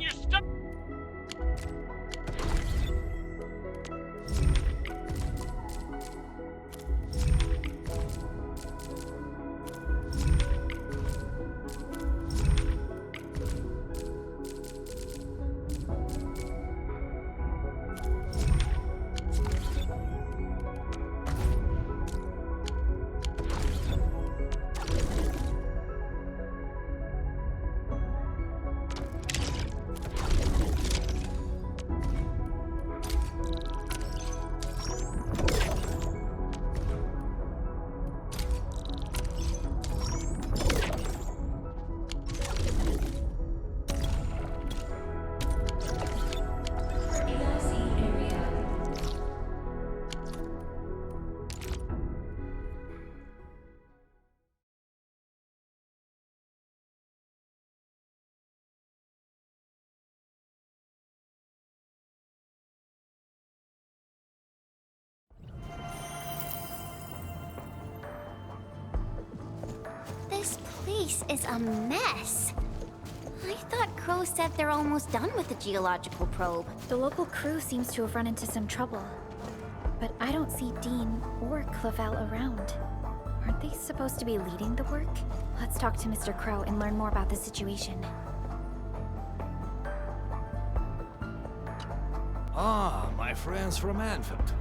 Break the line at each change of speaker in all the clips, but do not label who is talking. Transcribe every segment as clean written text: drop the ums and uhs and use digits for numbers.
you stop?
This place is a mess. I thought Crow said they're almost done with the geological probe.
The local crew seems to have run into some trouble. But I don't see Dean or Clavel around. Aren't they supposed to be leading the work? Let's talk to Mr. Crow and learn more about the situation.
Ah, my friends from Endfield.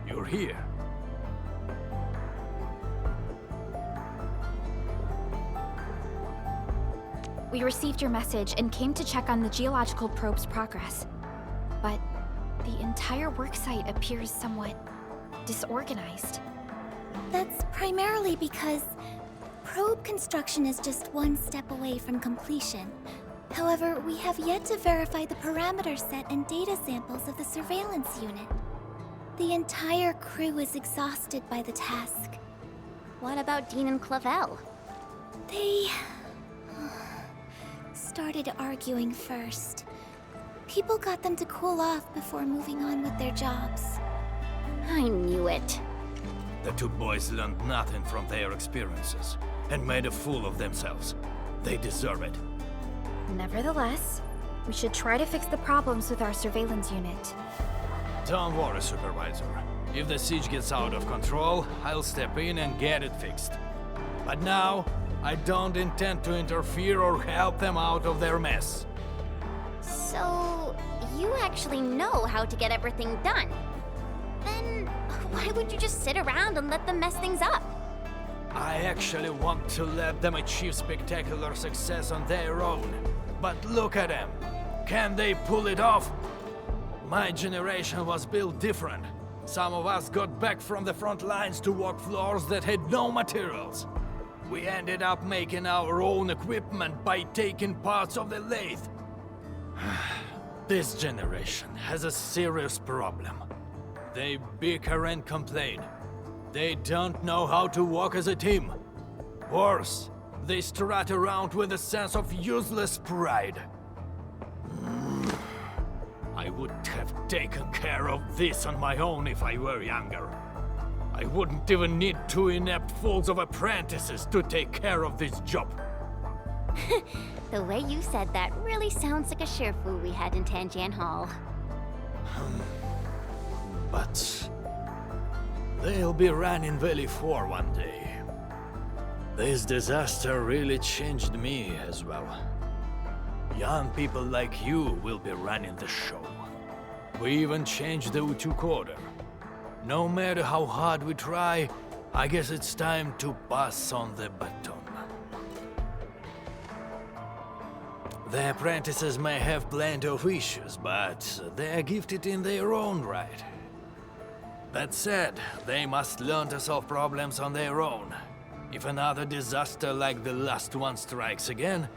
You're here.
We received your message and came to check on the geological probe's progress. But the entire worksite appears somewhat disorganized.
That's primarily because probe construction is just one step away from completion. However, we have yet to verify the parameter set and data samples of the surveillance unit. The entire crew is exhausted by the task.
What about Dean and Clavel?
They started arguing first. People got them to cool off before moving on with their jobs.
I knew it.
The two boys learned nothing from their experiences and made a fool of themselves. They deserve it.
Nevertheless, we should try to fix the problems with our surveillance unit.
Don't worry, Supervisor. If the siege gets out of control, I'll step in and get it fixed. But now, I don't intend to interfere or help them out of their mess.
So, you actually know how to get everything done. Then, why would you just sit around and let them mess things up?
I actually want to let them achieve spectacular success on their own. But look at them. Can they pull it off? My generation was built different. Some of us got back from the front lines to walk floors that had no materials. We ended up making our own equipment by taking parts of the lathe. This generation has a serious problem. They bicker and complain. They don't know how to work as a team. Worse, they strut around with a sense of useless pride. I would have taken care of this on my own if I were younger. I wouldn't even need two inept fools of apprentices to take care of this job.
The way you said that really sounds like a Sherfu we had in Tanjian Hall.
But they'll be running Valley 4 one day. This disaster really changed me as well. Young people like you will be running the show. We even changed the Utuk order. No matter how hard we try, I guess it's time to pass on the baton. The apprentices may have plenty of issues, but they're gifted in their own right. That said, they must learn to solve problems on their own. If another disaster like the last one strikes again,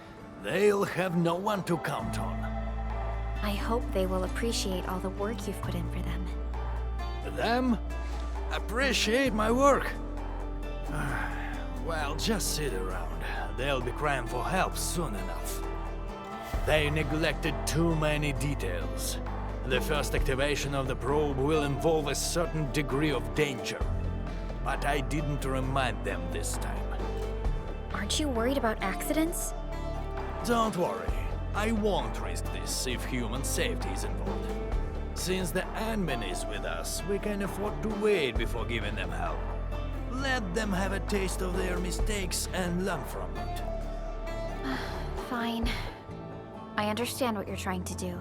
they'll have no one to count on.
I hope they will appreciate all the work you've put in for them.
Them? Appreciate my work? Well, just sit around. They'll be crying for help soon enough. They neglected too many details. The first activation of the probe will involve a certain degree of danger. But I didn't remind them this time.
Aren't you worried about accidents?
Don't worry. I won't risk this if human safety is involved. Since the admin is with us, we can afford to wait before giving them help. Let them have a taste of their mistakes and learn from it.
Fine. I understand what you're trying to do.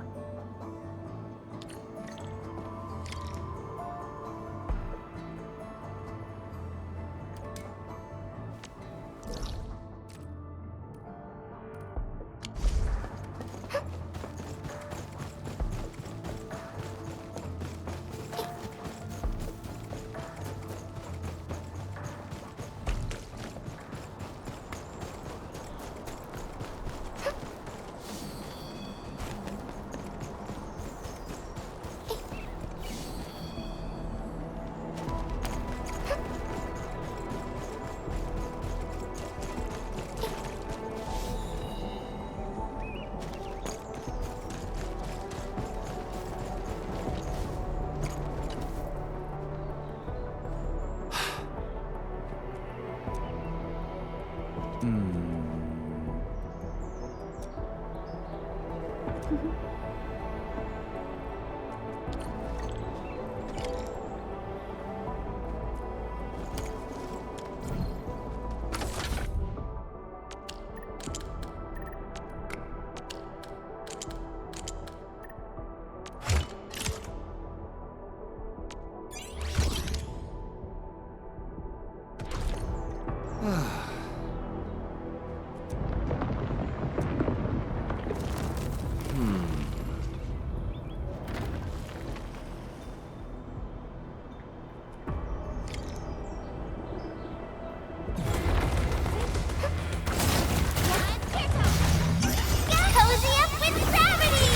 Cozy up with gravity!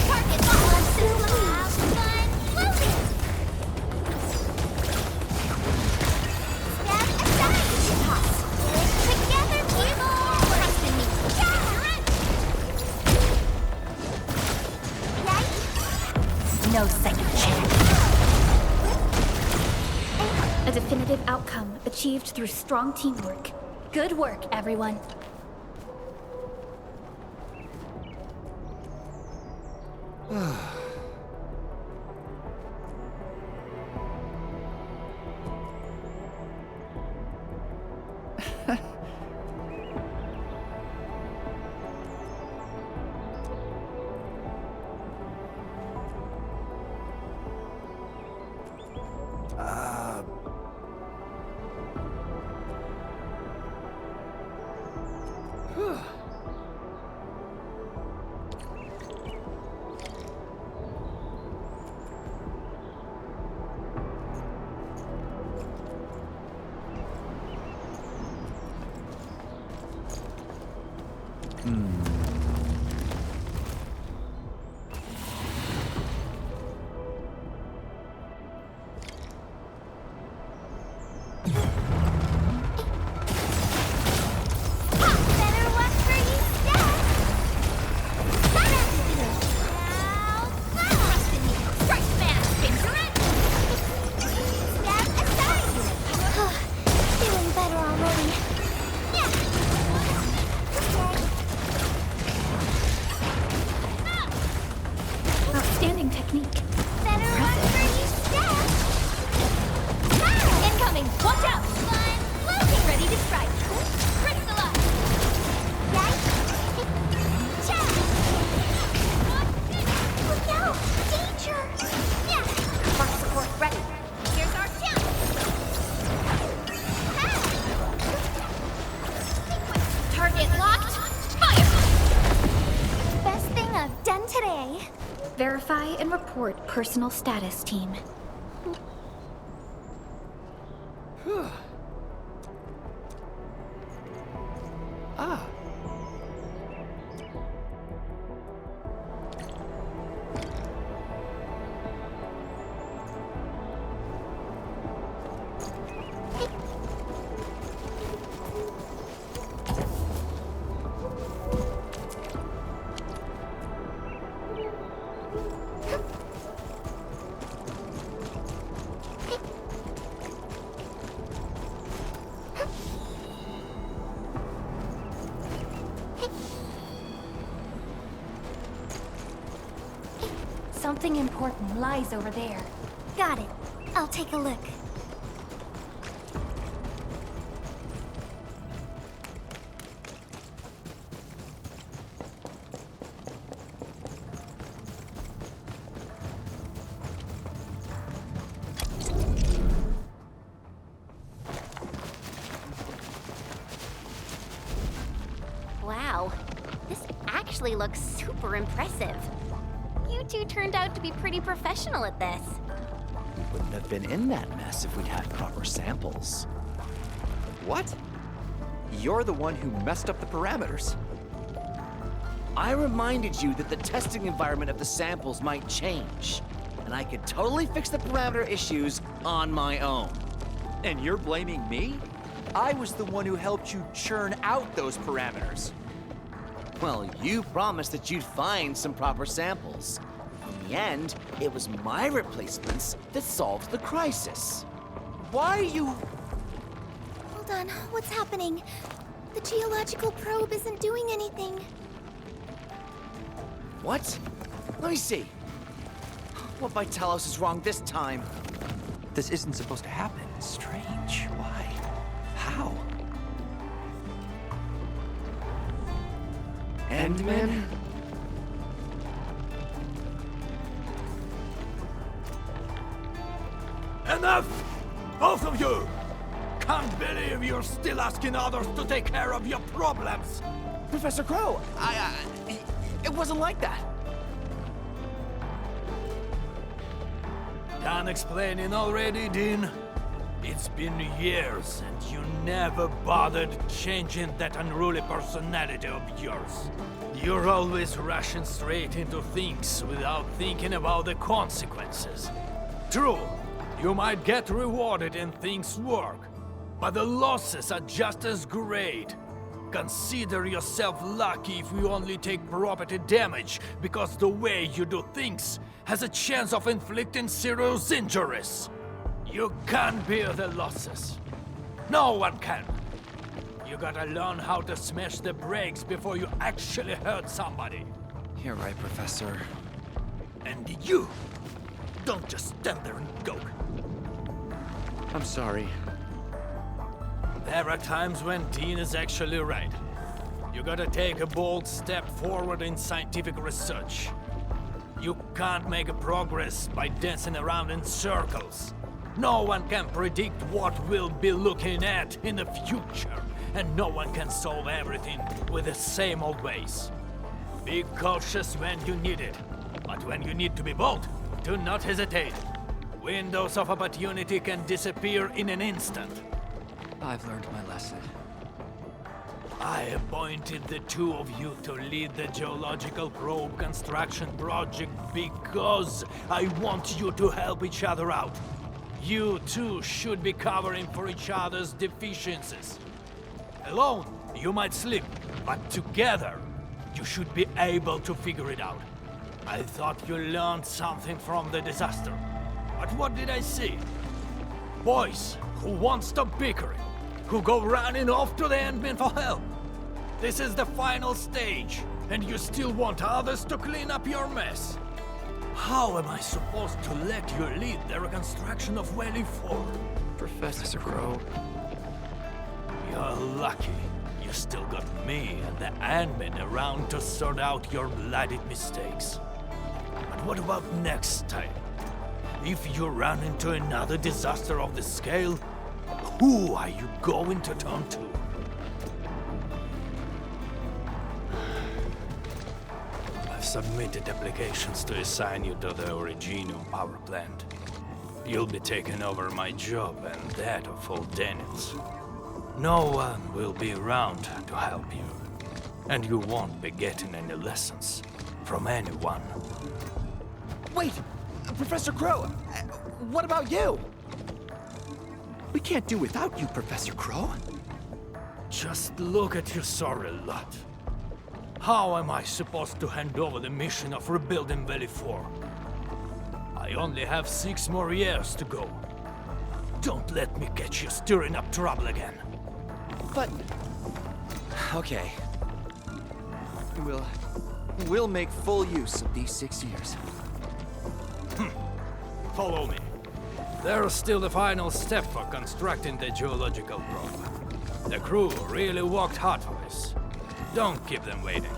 Target launch system have fun floating! Step aside! Toss! Live together, people! Trust in me! Right?
No second chance. A definitive outcome achieved through strong teamwork. Good work, everyone.
Better watch where you step! Now, trust in me! Strike smash! Picture it! Step aside!
Feeling better already.
Yeah!
Outstanding technique.
Better watch where you step! Incoming! Watch out! Fun! Floating! Ready to strike! Crystal up! Yikes! Cha! Look out! Danger! Yeah! Mark support ready! Here's our chance! Target locked! Fire! Best thing I've done today!
Verify and report personal status, team.
Something important lies over there.
Got it. I'll take a look.
Wow, this actually looks super impressive. You two turned out to be pretty professional at this.
We wouldn't have been in that mess if we'd had proper samples. What? You're the one who messed up the parameters. I reminded you that the testing environment of the samples might change, and I could totally fix the parameter issues on my own. And you're blaming me? I was the one who helped you churn out those parameters. Well, you promised that you'd find some proper samples. In the end, it was my replacements that solved the crisis. Why are you...
Hold on, what's happening? The geological probe isn't doing anything.
What? Let me see. What by Talos is wrong this time?
This isn't supposed to happen. Strange. Why? How?
Endman?
Enough! Both of you! Can't believe you're still asking others to take care of your problems!
Professor Crow, it wasn't like that.
Done explaining already, Dean? It's been years, and you never bothered changing that unruly personality of yours. You're always rushing straight into things without thinking about the consequences. True, you might get rewarded and things work, but the losses are just as great. Consider yourself lucky if you only take property damage, because the way you do things has a chance of inflicting serious injuries. You can't bear the losses. No one can. You gotta learn how to smash the brakes before you actually hurt somebody.
You're right, Professor.
And you, don't just stand there and go.
I'm sorry.
There are times when Dean is actually right. You gotta take a bold step forward in scientific research. You can't make a progress by dancing around in circles. No one can predict what we'll be looking at in the future, and no one can solve everything with the same old ways. Be cautious when you need it, but when you need to be bold, do not hesitate. Windows of opportunity can disappear in an instant.
I've learned my lesson.
I appointed the two of you to lead the geological probe construction project because I want you to help each other out. You two should be covering for each other's deficiencies. Alone, you might slip, but together, you should be able to figure it out. I thought you learned something from the disaster. But what did I see? Boys who won't stop bickering, who go running off to the Endfield for help. This is the final stage, and you still want others to clean up your mess. How am I supposed to let you lead the reconstruction of Valley 4?
Professor Crow.
You're lucky. You still got me and the Ant-Man around to sort out your bloody mistakes. But what about next time? If you run into another disaster of the scale, who are you going to turn to? I've submitted applications to assign you to the Originium power plant. You'll be taking over my job and that of old Daniels. No one will be around to help you, and you won't be getting any lessons from anyone.
Wait! Professor Crow! What about you?
We can't do without you, Professor Crow.
Just look at your sorry lot. How am I supposed to hand over the mission of rebuilding Valley 4? I only have 6 more years to go. Don't let me catch you stirring up trouble again.
But... okay. We'll make full use of these 6 years.
Follow me. There's still the final step for constructing the geological probe. The crew really worked hard for this. Don't keep them waiting.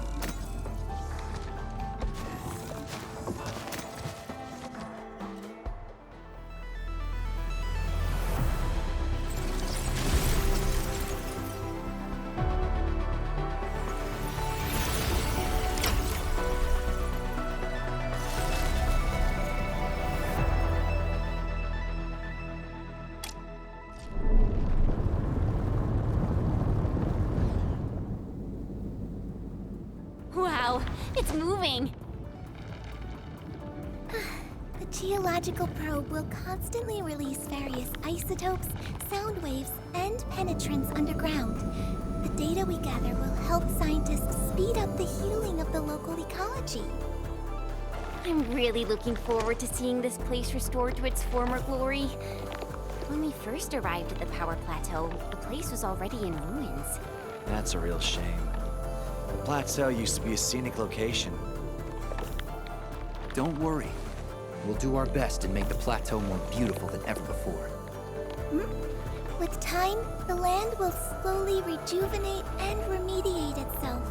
Wow, it's moving.
The geological probe will constantly release various isotopes, sound waves, and penetrants underground. The data we gather will help scientists speed up the healing of the local ecology.
I'm really looking forward to seeing this place restored to its former glory. When we first arrived at the power plateau, the place was already in ruins.
That's a real shame. The plateau used to be a scenic location.
Don't worry. We'll do our best and make the plateau more beautiful than ever before.
With time, the land will slowly rejuvenate and remediate itself.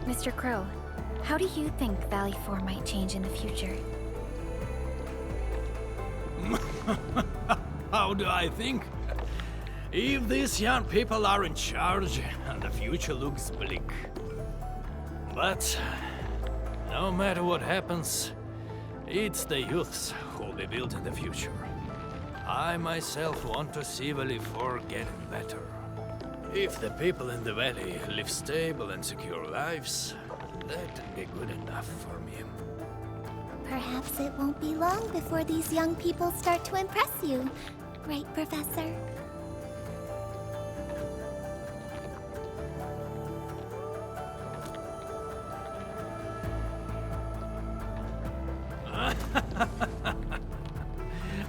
Mr. Crow, how do you think Valley 4 might change in the future?
How do I think? If these young people are in charge, the future looks bleak. But no matter what happens, it's the youths who'll be building the future. I myself want to see Valley 4 getting better. If the people in the valley live stable and secure lives, that'd be good enough for me.
Perhaps it won't be long before these young people start to impress you. Right, Professor?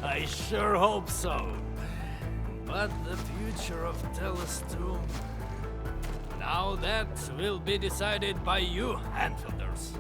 I sure hope so. But the future of Telestum... Now that will be decided by you, Enfielders.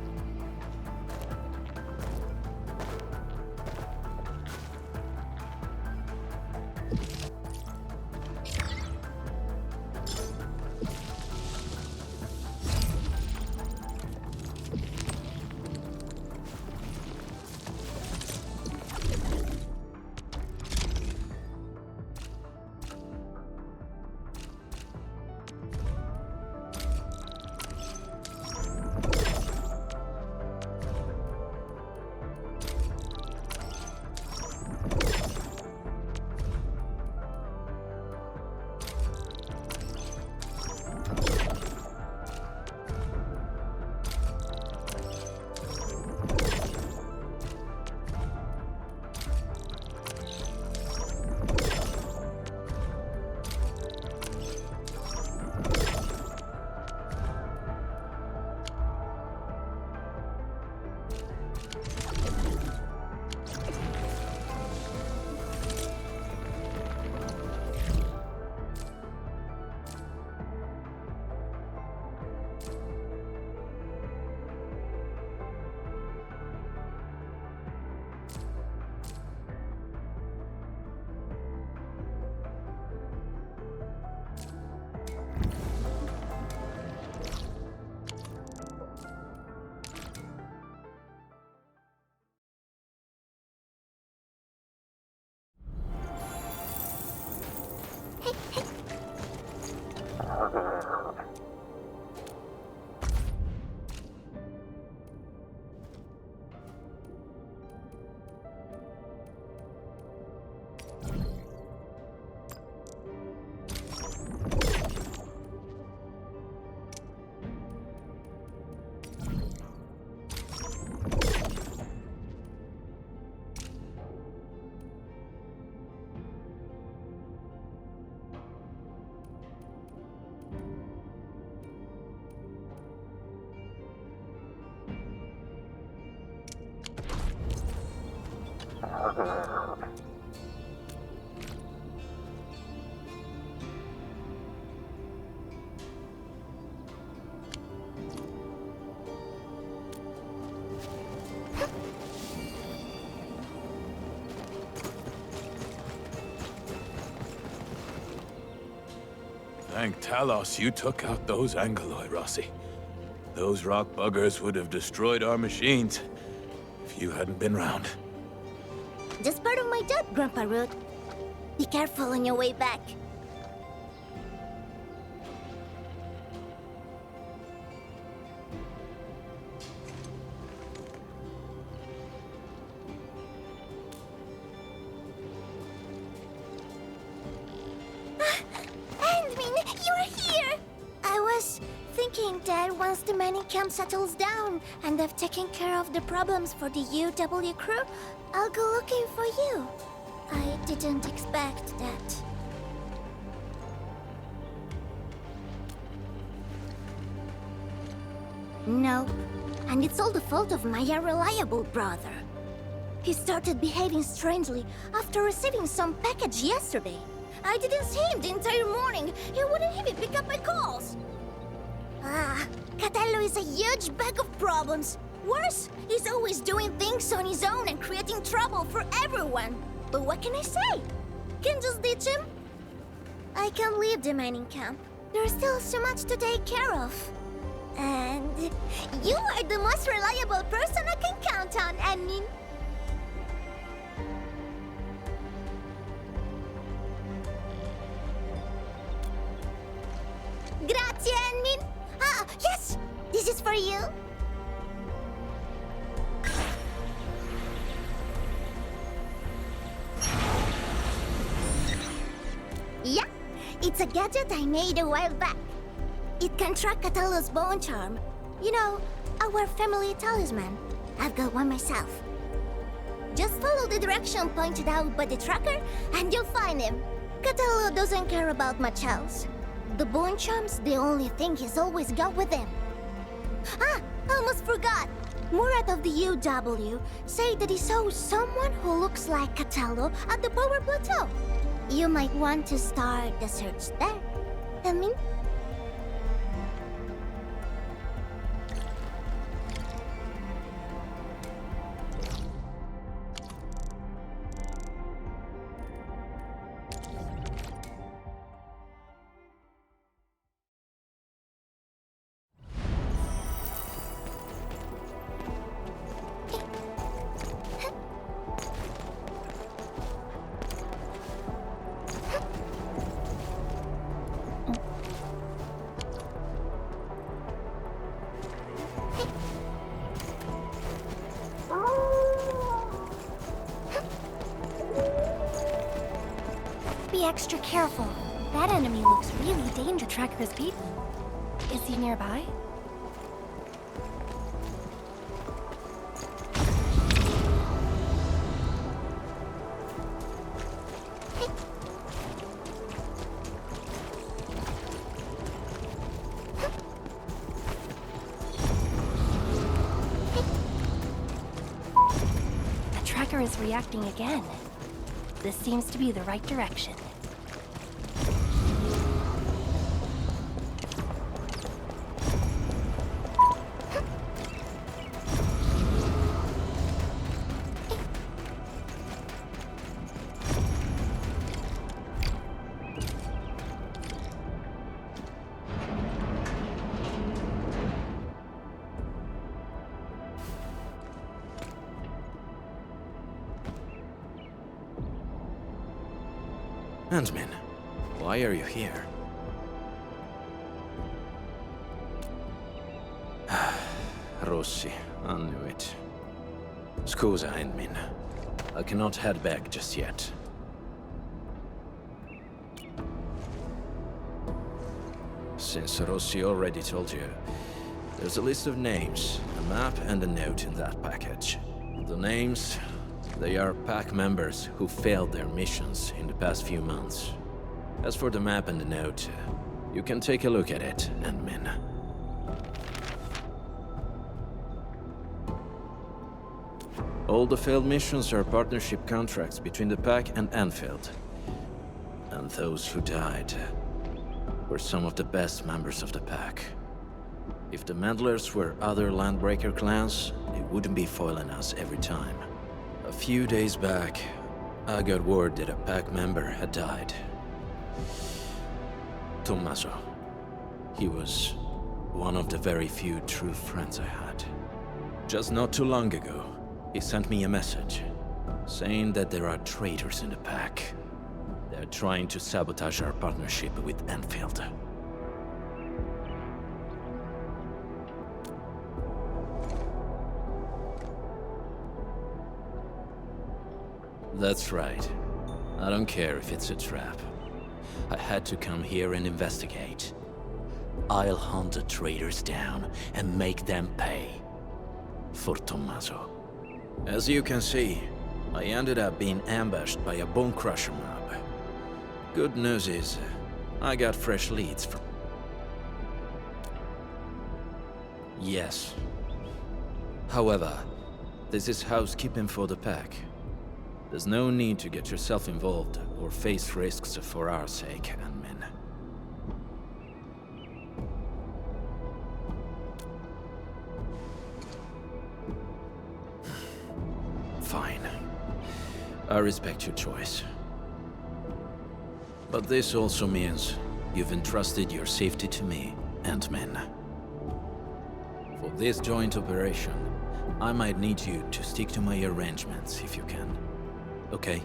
thank Talos you took out those Angoloi, Rossi. Those rock buggers would have destroyed our machines if you hadn't been round.
Just part of my job, Grandpa Root. Be careful on your way back. Endmin, you're here! I was thinking that once the mining camp settles down and I've taken care of the problems for the UW crew, I'll go looking for you. I didn't expect that. Nope. And it's all the fault of my unreliable brother. He started behaving strangely after receiving some package yesterday. I didn't see him the entire morning. He wouldn't even pick up my calls. Catello is a huge bag of problems. Worse, he's always doing things on his own and creating trouble for everyone. But what can I say? Can just ditch him? I can leave the mining camp. There's still so much to take care of. And you are the most reliable person I can count on, Endmin. Grazie, Endmin. Ah, yes! This is for you. Yeah, it's a gadget I made a while back. It can track Catello's bone charm. You know, our family talisman. I've got one myself. Just follow the direction pointed out by the tracker, and you'll find him. Catello doesn't care about much else. The bone charm's the only thing he's always got with him. Ah, almost forgot. Murat of the UW said that he saw someone who looks like Catello at the power plateau. You might want to start the search there. I mean...
Be extra careful. That enemy looks really dangerous. The tracker's beaten. Is he nearby? The tracker is reacting again. This seems to be the right direction.
Endmin, why are you here? Rossi, I knew it. Scusa, Endmin. I cannot head back just yet. Since Rossi already told you, there's a list of names, a map and a note in that package. The names, they are pack members who failed their missions in the past few months. As for the map and the note, you can take a look at it, Endmin. All the failed missions are partnership contracts between the pack and Endfield. And those who died were some of the best members of the pack. If the meddlers were other Landbreaker clans, they wouldn't be foiling us every time. A few days back, I got word that a pack member had died.
Tommaso. He was one of the very few true friends I had. Just not too long ago, he sent me a message, saying that there are traitors in the pack. They're trying to sabotage our partnership with Endfield. That's right. I don't care if it's a trap. I had to come here and investigate. I'll hunt the traitors down and make them pay. For Tommaso. As you can see, I ended up being ambushed by a bone crusher mob. Good news is, I got fresh leads from... Yes. However, this is housekeeping for the pack. There's no need to get yourself involved or face risks for our sake, admin. Fine. I respect your choice. But this also means you've entrusted your safety to me, admin. For this joint operation, I might need you to stick to my arrangements if you can. Okay?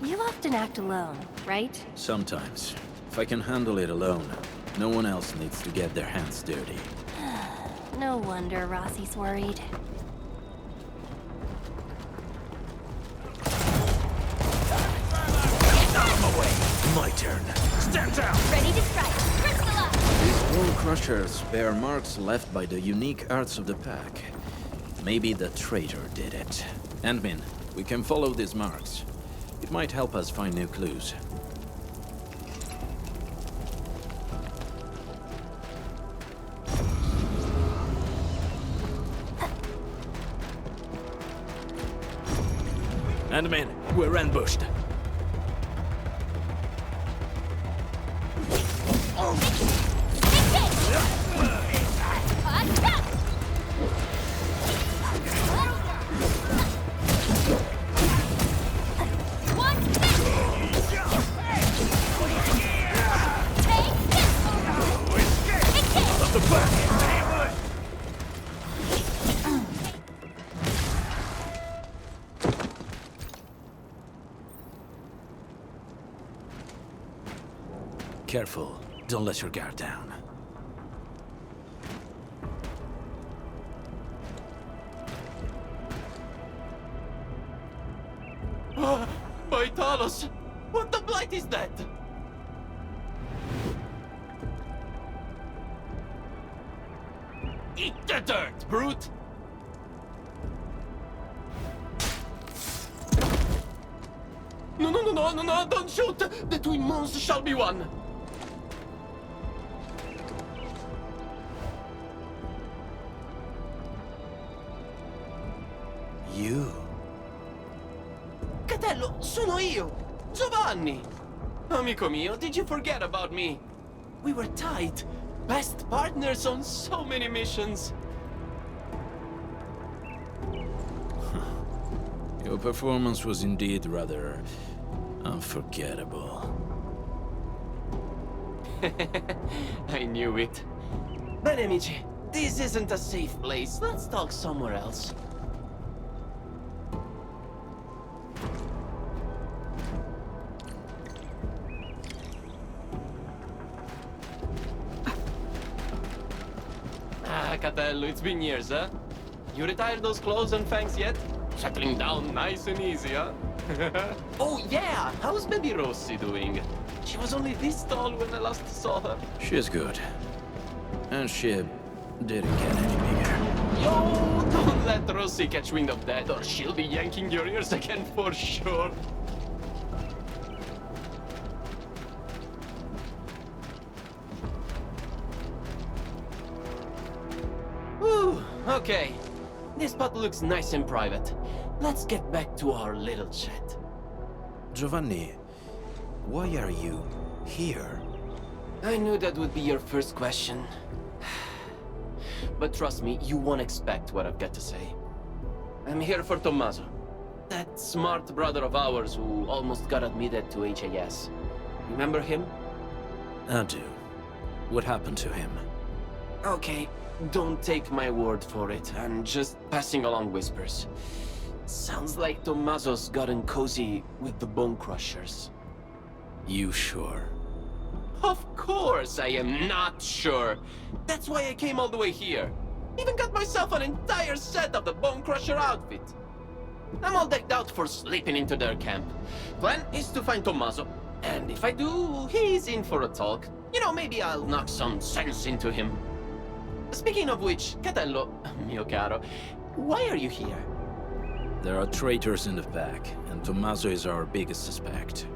You often act alone, right?
Sometimes. If I can handle it alone, no one else needs to get their hands dirty.
No wonder Rossi's worried.
My turn. Stand down!
Ready to strike. Crystal up!
These bone crushers bear marks left by the unique arts of the pack. Maybe the traitor did it. Admin, we can follow these marks. It might help us find new clues. Admin, we're ambushed. Careful, don't let your guard down.
By Talos! What the blight is that? Eat the dirt, brute! No, don't shoot! The twin moons shall be one!
You?
Catello, sono io! Giovanni! Amico mio, did you forget about me? We were tight. Best partners on so many missions.
Your performance was indeed rather unforgettable.
I knew it. Bene, amici. This isn't a safe place. Let's talk somewhere else. Catello, it's been years, huh? You retired those clothes and fangs yet? Settling down nice and easy, huh? Oh, yeah! How's baby Rossi doing? She was only this tall when I last saw her.
She's good. And she didn't get any bigger.
Yo, don't let Rossi catch wind of that, or she'll be yanking your ears again for sure. Whew, okay. This spot looks nice and private. let's get back to our little chat.
Giovanni, why are you here?
I knew that would be your first question. But trust me, you won't expect what I've got to say. I'm here for Tommaso. That smart brother of ours who almost got admitted to HAS. Remember him?
I do. What happened to him?
Okay, don't take my word for it. I'm just passing along whispers. Sounds like Tommaso's gotten cozy with the Bone Crushers.
You sure?
Of course I am not sure. That's why I came all the way here. Even got myself an entire set of the Bone Crusher outfit. I'm all decked out for slipping into their camp. Plan is to find Tommaso, and if I do, he's in for a talk. You know, maybe I'll knock some sense into him. Speaking of which, Catello, mio caro, why are you here?
There are traitors in the pack, and Tommaso is our biggest suspect.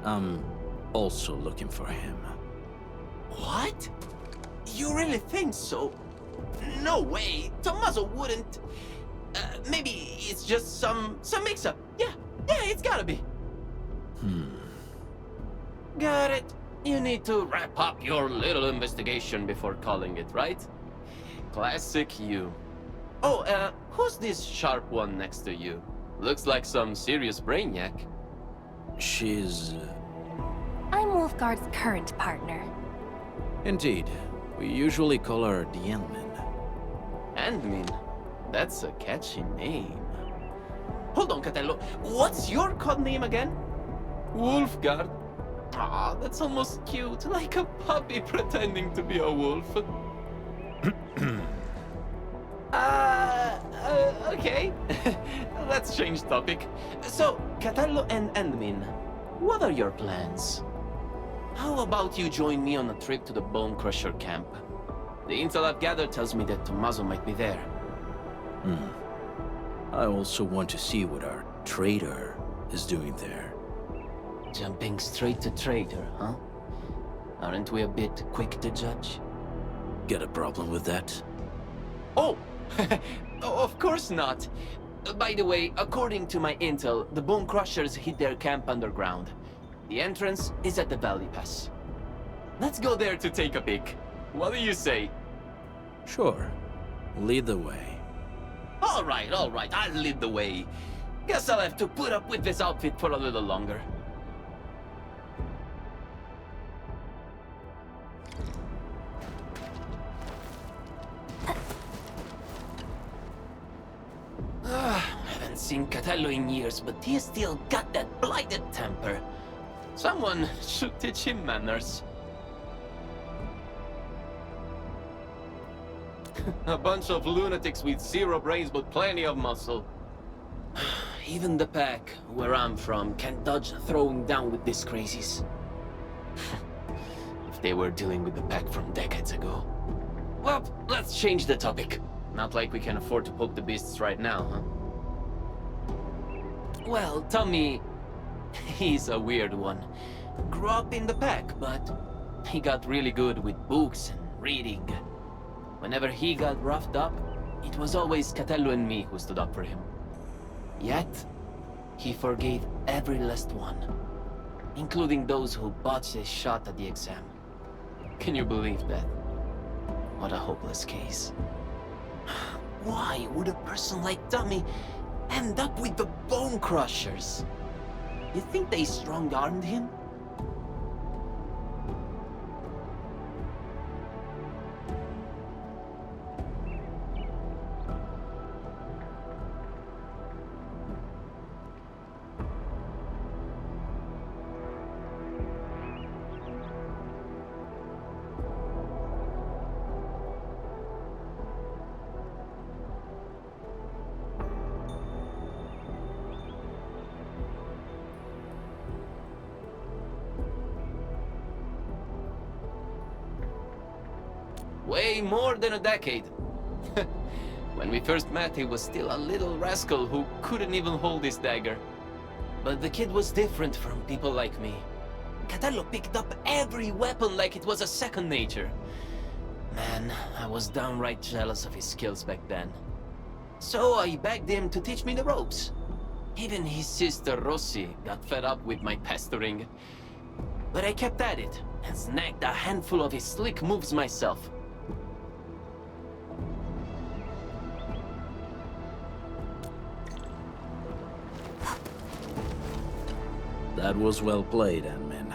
I'm also looking for him.
What? You really think so? No way. Tommaso wouldn't. Maybe it's just some mix-up. Yeah, it's gotta be. Got it. You need to wrap up your little investigation before calling it, right? Classic you. Oh, who's this sharp one next to you? Looks like some serious brainiac.
She's...
I'm Wolfgard's current partner.
Indeed. We usually call her the Endman.
Endmin? That's a catchy name. Hold on, Catello. What's your code name again? Wolfgard. Aw, that's almost cute, like a puppy pretending to be a wolf. Okay. Let's change topic. So, Catello and Endmin, what are your plans? How about you join me on a trip to the Bone Crusher camp? The intel I've gathered tells me that Tommaso might be there.
I also want to see what our traitor is doing there.
Jumping straight to traitor, huh? Aren't we a bit quick to judge?
Got a problem with that?
Oh! Oh, of course not. By the way, according to my intel, the Bone Crushers hid their camp underground. The entrance is at the Valley Pass. Let's go there to take a peek. What do you say?
Sure. Lead the way.
All right, I'll lead the way. Guess I'll have to put up with this outfit for a little longer. Haven't seen Catello in years, but he's still got that blighted temper. Someone should teach him manners. A bunch of lunatics with zero brains but plenty of muscle. Even the pack, where I'm from, can't dodge throwing down with these crazies. If they were dealing with the pack from decades ago. Well, let's change the topic. Not like we can afford to poke the beasts right now, huh? Well, Tommy, he's a weird one. Grew up in the pack, but he got really good with books and reading. Whenever he got roughed up, it was always Catello and me who stood up for him. Yet, he forgave every last one, including those who botched a shot at the exam. Can you believe that? What a hopeless case. Why would a person like Tommy end up with the Bone Crushers? You think they strong-armed him? Way more than a decade. When we first met, he was still a little rascal who couldn't even hold his dagger. But the kid was different from people like me. Catello picked up every weapon like it was a second nature. Man, I was downright jealous of his skills back then. So I begged him to teach me the ropes. Even his sister Rossi got fed up with my pestering. But I kept at it and snagged a handful of his slick moves myself.
That was well played, Anmin.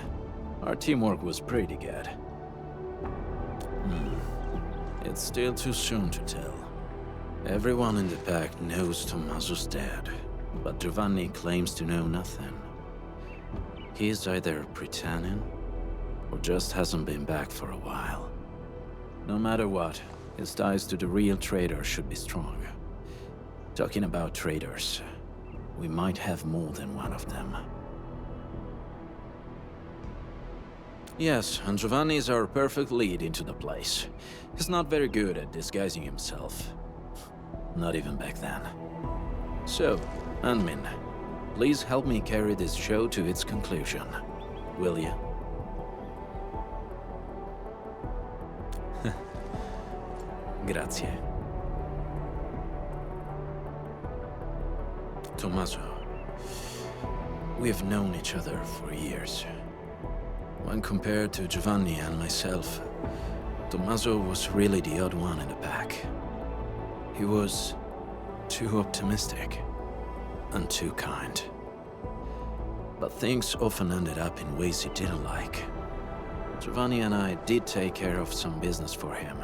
Our teamwork was pretty good. It's still too soon to tell. Everyone in the pack knows Tommaso's dead, but Giovanni claims to know nothing. He's either pretending, or just hasn't been back for a while. No matter what, his ties to the real traitor should be strong. Talking about traitors, we might have more than one of them. Yes, and Giovanni is our perfect lead into the place. He's not very good at disguising himself. Not even back then. So, Anmin, please help me carry this show to its conclusion. Will you? Grazie. Tommaso, we've known each other for years. When compared to Giovanni and myself, Tommaso was really the odd one in the pack. He was too optimistic and too kind. But things often ended up in ways he didn't like. Giovanni and I did take care of some business for him,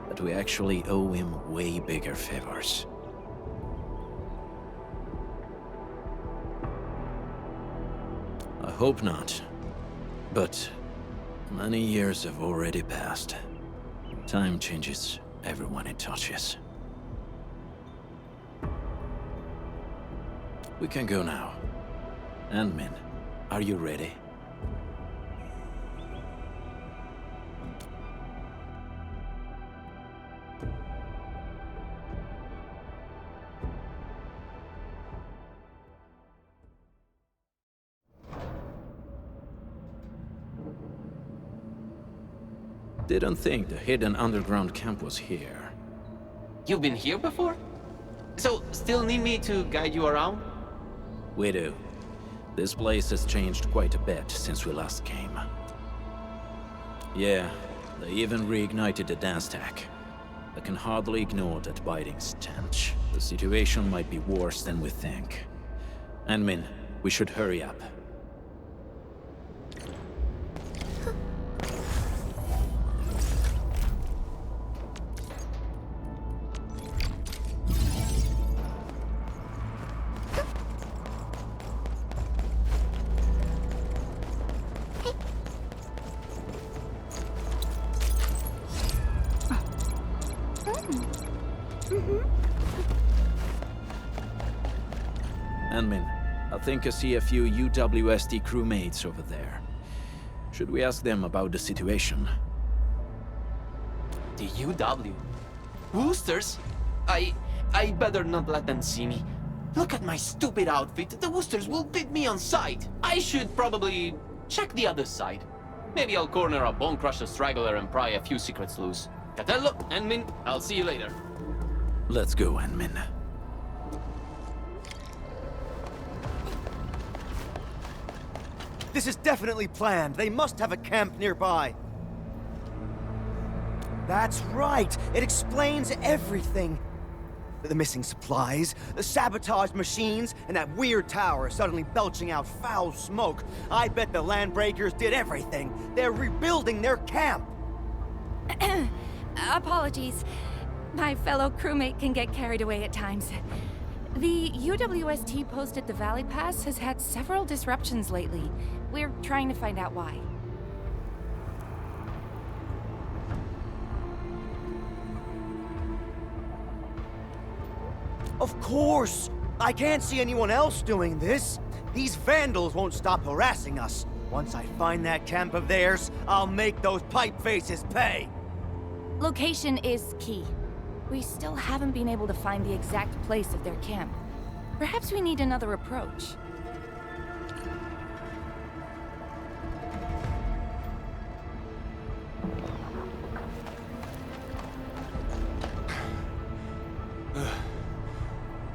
but we actually owe him way bigger favors. I hope not. But many years have already passed. Time changes everyone it touches. We can go now. Anmin, are you ready? Didn't think the hidden underground camp was here.
You've been here before? So, still need me to guide you around?
We do. This place has changed quite a bit since we last came. Yeah, they even reignited the dance tech. I can hardly ignore that biting stench. The situation might be worse than we think. Anmin, we should hurry up. Anmin, I think I see a few UWST crewmates over there. Should we ask them about the situation?
The UW? Woosters? I better not let them see me. Look at my stupid outfit. The Woosters will beat me on sight. I should probably check the other side. Maybe I'll corner a Bone Crusher straggler and pry a few secrets loose. Catello, Anmin, I'll see you later.
Let's go, Anmin.
This is definitely planned. They must have a camp nearby. That's right. It explains everything. The missing supplies, the sabotaged machines, and that weird tower suddenly belching out foul smoke. I bet the Landbreakers did everything. They're rebuilding their camp.
Apologies. My fellow crewmate can get carried away at times. The UWST post at the Valley Pass has had several disruptions lately. We're trying to find out why.
Of course! I can't see anyone else doing this. These vandals won't stop harassing us. Once I find that camp of theirs, I'll make those pipe faces pay.
Location is key. We still haven't been able to find the exact place of their camp. Perhaps we need another approach.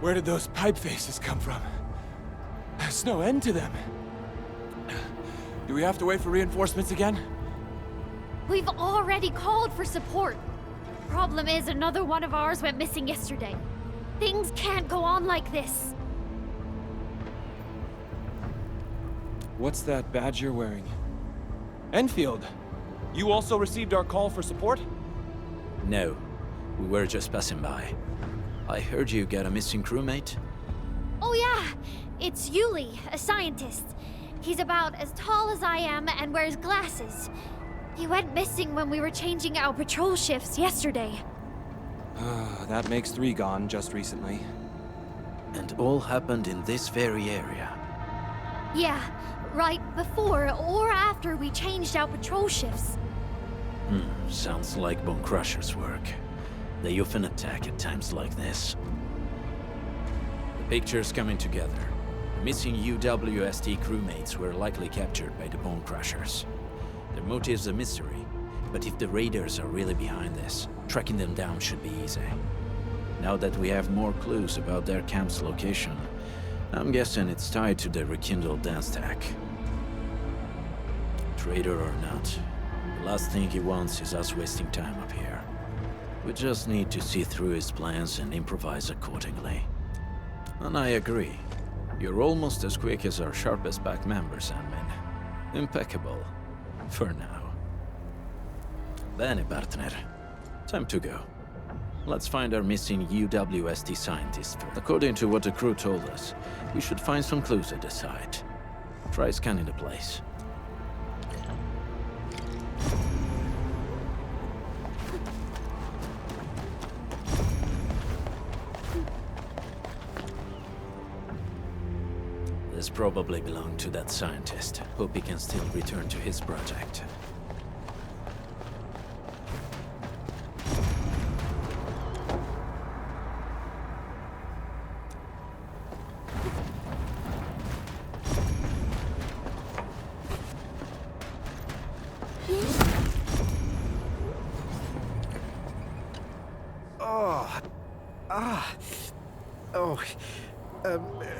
Where did those pipe faces come from?
There's no end to them. Do we have to wait for reinforcements again?
We've already called for support. Problem is, another one of ours went missing yesterday. Things can't go on like this.
What's that badge you're wearing? Enfield, you also received our call for support?
No, we were just passing by. I heard you got a missing crewmate?
Oh yeah, it's Yuli, a scientist. He's about as tall as I am and wears glasses. He went missing when we were changing our patrol shifts yesterday.
That makes 3 gone just recently.
And all happened in this very area.
Yeah, right before or after we changed our patrol shifts.
Sounds like Bone Crusher's work. They often attack at times like this. The picture's coming together. The missing UWST crewmates were likely captured by the Bone Crushers. Their motive's a mystery, but if the raiders are really behind this, tracking them down should be easy. Now that we have more clues about their camp's location, I'm guessing it's tied to the rekindled dance tech. Traitor or not, the last thing he wants is us wasting time up here. We just need to see through his plans and improvise accordingly. And I agree. You're almost as quick as our sharpest back member, Sandman. Impeccable. For now. Bene, partner. Time to go. Let's find our missing UWST scientist first. According to what the crew told us, we should find some clues at the site. Try scanning the place. This probably belonged to that scientist. Hope he can still return to his project.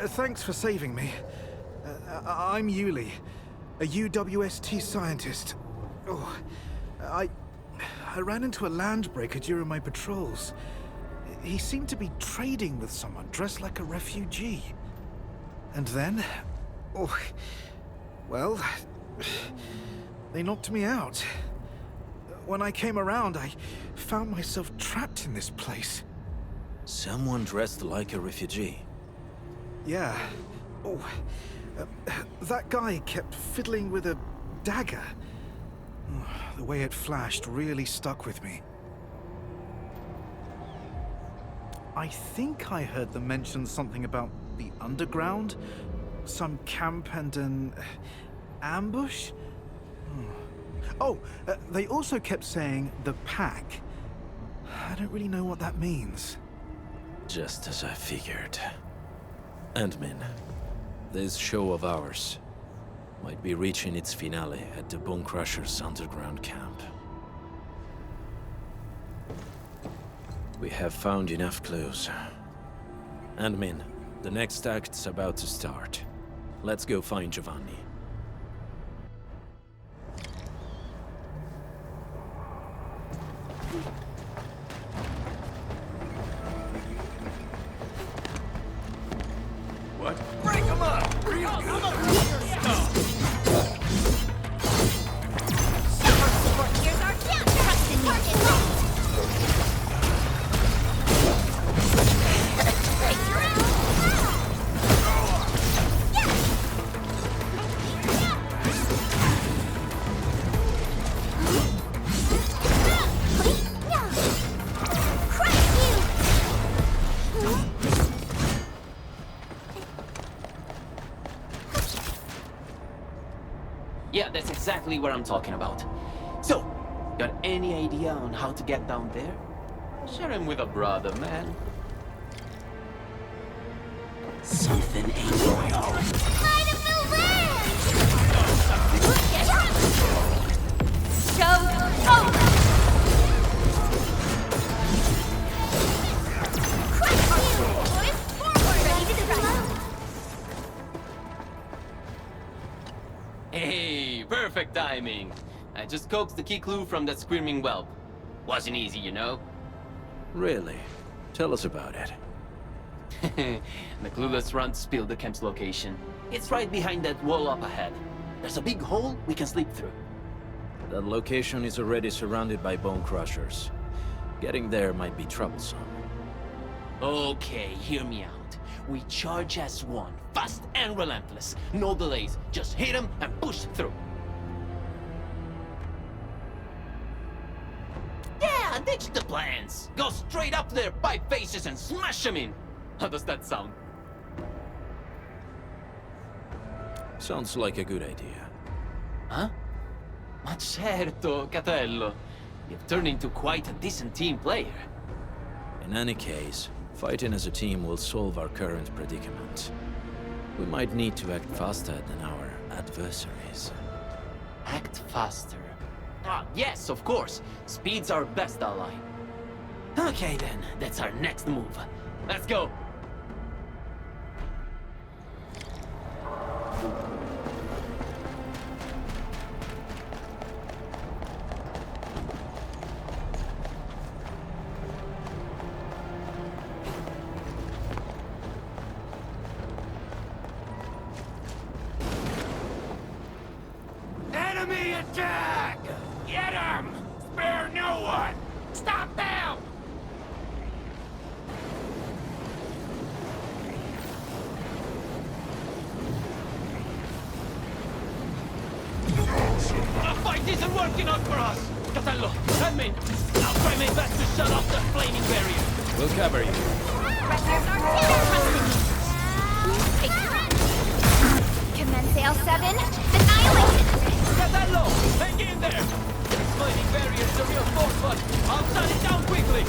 Thanks for saving me. I'm Yuli, a UWST scientist. I ran into a landbreaker during my patrols. He seemed to be trading with someone dressed like a refugee. And then, well, they knocked me out. When I came around, I found myself trapped in this place.
Someone dressed like a refugee?
Yeah. That guy kept fiddling with a dagger. The way it flashed really stuck with me. I think I heard them mention something about the underground, some camp and an ambush. They also kept saying the pack. I don't really know what that means.
Just as I figured. Endmin, this show of ours might be reaching its finale at the Bone Crusher's underground camp. We have found enough clues. Endmin, the next act's about to start. Let's go find Giovanni.
Break him up! Bring him up!
Here's our chance! Trust in me!
Yeah, that's exactly what I'm talking about. So, got any idea on how to get down there? Share him with a brother, man.
Something ain't going on.
Light of the land! Show's over! Crush you! Boys, forward! Ready to reload!
just coaxed the key clue from that screaming whelp. Wasn't easy, you know?
Really? Tell us about it.
The clueless runt spilled the camp's location. It's right behind that wall up ahead. There's a big hole we can slip through.
That location is already surrounded by bone crushers. Getting there might be troublesome.
Okay, hear me out. We charge as one, fast and relentless. No delays, just hit them and push through. Yeah, ditch the plans. Go straight up their pipe faces and smash them in. How does that sound?
Sounds like a good idea.
Huh? Ma certo, Catello. You've turned into quite a decent team player.
In any case, fighting as a team will solve our current predicament. We might need to act faster than our adversaries.
Act faster. Ah, yes, of course. Speed's our best ally. Okay then, that's our next move. Let's go!
Enemy attack! Get him! Spare no one! Stop them!
The fight isn't working out for us! Catello, admin! I'll try my best to shut off the flaming barrier.
We'll cover you.
Commence L7. Annihilation!
Catello, hang in there! This flaming barrier's a real force, but I'll shut it down quickly!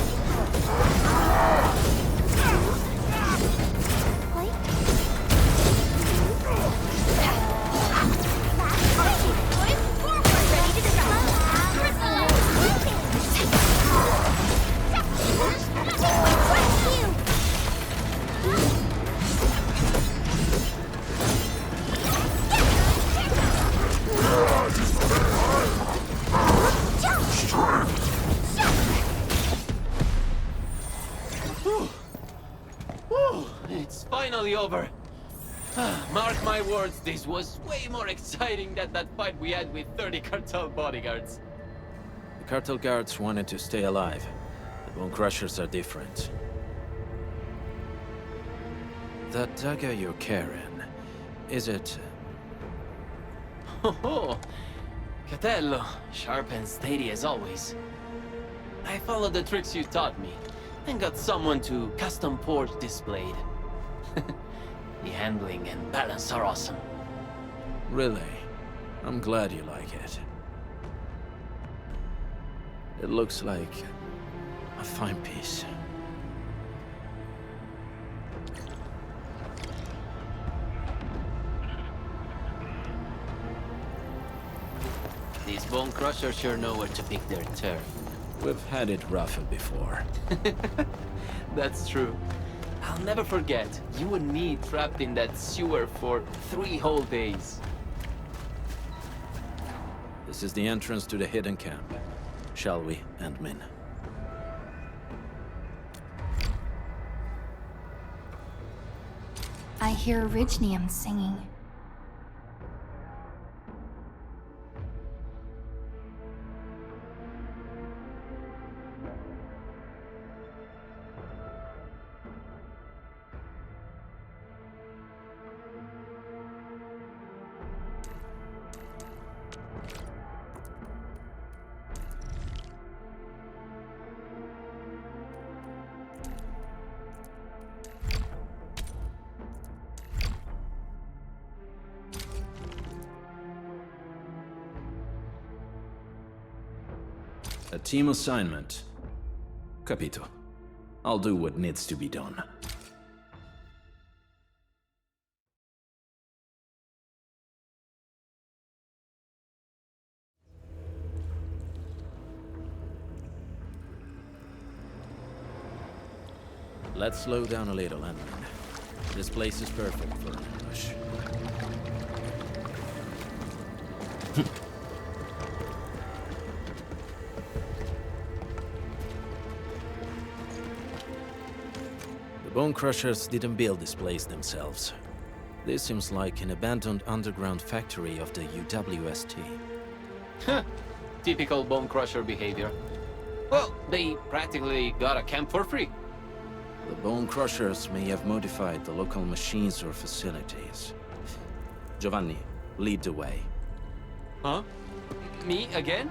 It's finally over. Mark my words, this was way more exciting than that fight we had with 30 cartel bodyguards.
The cartel guards wanted to stay alive. The bone crushers are different. That dagger you're carrying, is it...
Oh, Catello, sharp and steady as always. I followed the tricks you taught me, and got someone to custom forge this blade. The handling and balance are awesome.
Really? I'm glad you like it. It looks like a fine piece.
These bone crushers sure know where to pick their turn.
We've had it rougher before.
That's true. I'll never forget, you and me trapped in that sewer for 3 whole days.
This is the entrance to the hidden camp. Shall we, Endmin?
I hear Orignium singing.
A team assignment. Capito. I'll do what needs to be done. Let's slow down a little, Endman. This place is perfect for an ambush. Bone Crushers didn't build this place themselves. This seems like an abandoned underground factory of the UWST.
Huh. Typical Bone Crusher behavior. Well, they practically got a camp for free.
The Bone Crushers may have modified the local machines or facilities. Giovanni, lead the way.
Huh? Me again?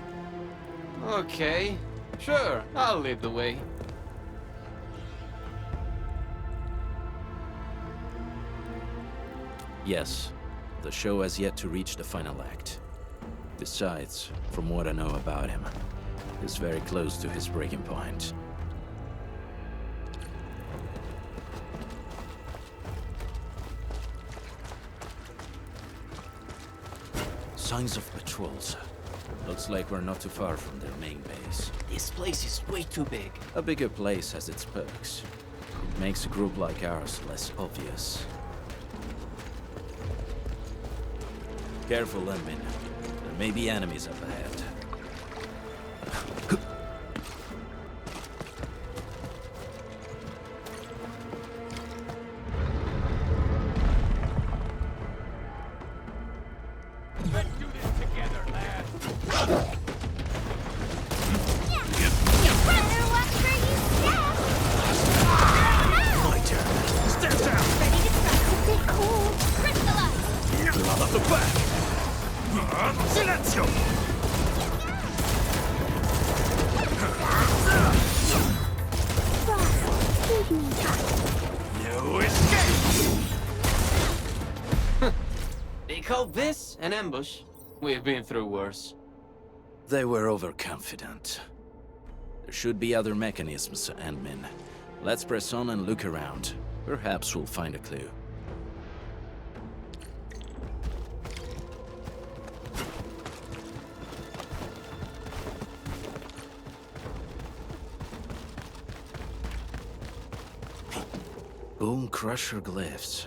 Okay. Sure, I'll lead the way.
Yes, the show has yet to reach the final act. Besides, from what I know about him, he's very close to his breaking point. Signs of patrols. Looks like we're not too far from their main base.
This place is way too big.
A bigger place has its perks. It makes a group like ours less obvious. Careful, Lemmin. There may be enemies up ahead.
Let's do this together, lad.
Better watch where you step!
My turn.
Step down! Ready to try. It's a bit cold. Crystallize!
Not up the back!
Silenzio!
Frost, give me time.
No escape!
They call this an ambush? We've been through worse.
They were overconfident. There should be other mechanisms, Endmin. Let's press on and look around. Perhaps we'll find a clue. Bone Crusher glyphs.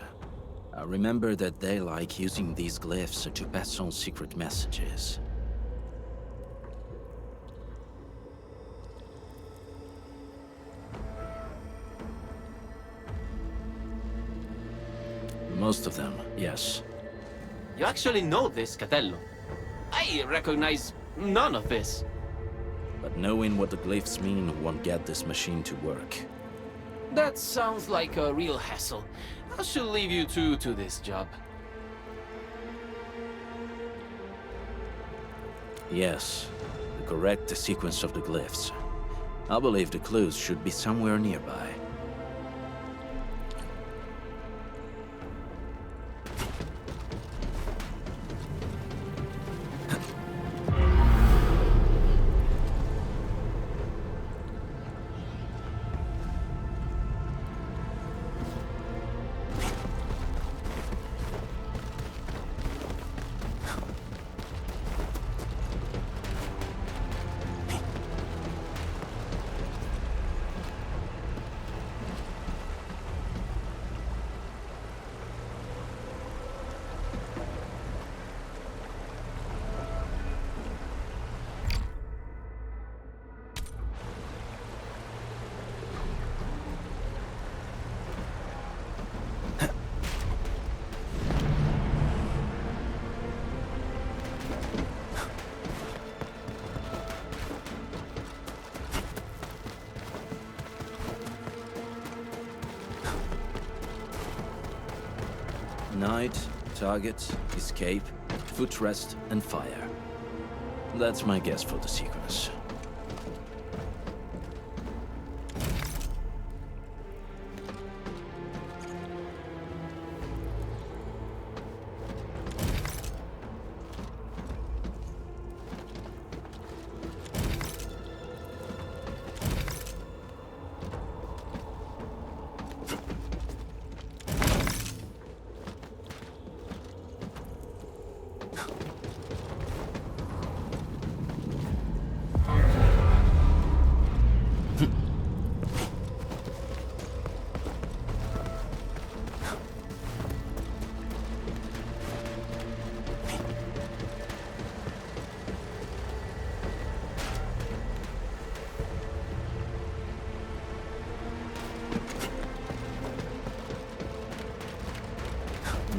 I remember that they like using these glyphs to pass on secret messages. Most of them, yes.
You actually know this, Catello. I recognize none of this.
But knowing what the glyphs mean won't get this machine to work.
That sounds like a real hassle. I should leave you two to this job.
Yes, the correct sequence of the glyphs. I believe the clues should be somewhere nearby. Night, target, escape, footrest, and fire. That's my guess for the sequence.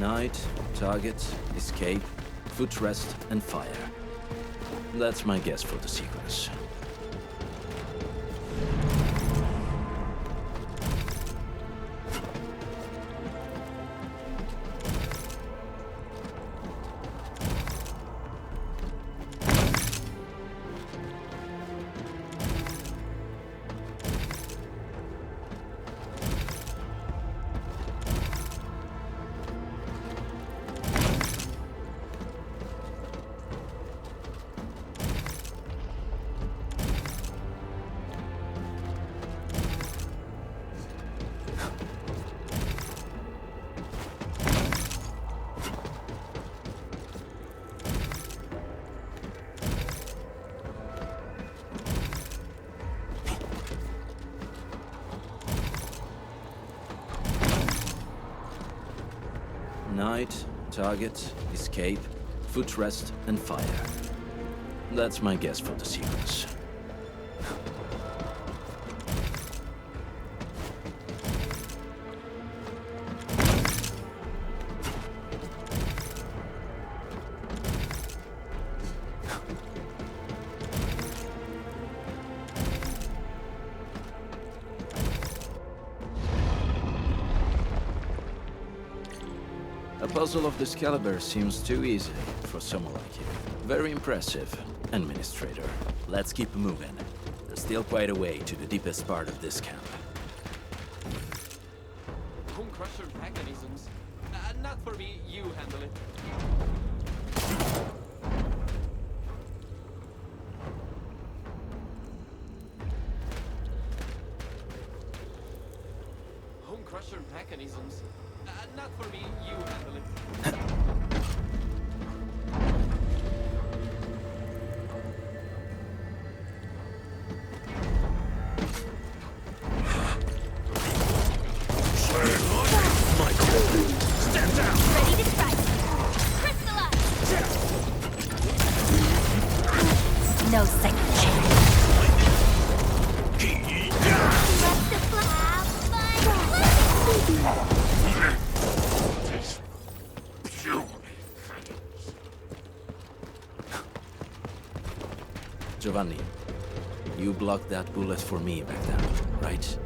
Night, target, escape, foot rest, and fire. That's my guess for the sequence. Night, target, escape, foot rest, and fire. That's my guess for the sequence. A puzzle of this caliber seems too easy for someone like you. Very impressive, Administrator. Let's keep moving. There's still quite a way to the deepest part of this camp.
Home crusher mechanisms. Not for me, you handle it. Home crusher mechanisms. Not for me, you handle it.
Stand down!
Ready to strike. Crystallize!
No second chance.
Let the fly fly.
Giovanni, you blocked that bullet for me back then, right?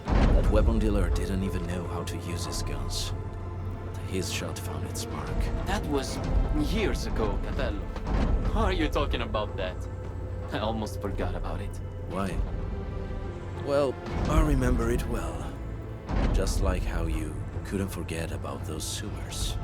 That weapon dealer didn't even know how to use his guns. His shot found its mark.
That was years ago, Capello. How are you talking about that? I almost forgot about it.
Why? Well, I remember it well. Just like how you couldn't forget about those sewers.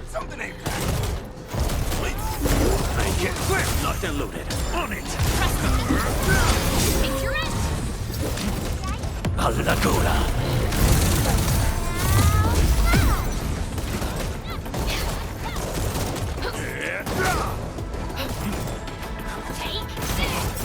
Something ain't right. I get clear.
Locked and loaded.
On it.
Picture it.
Alla gola!
Take this.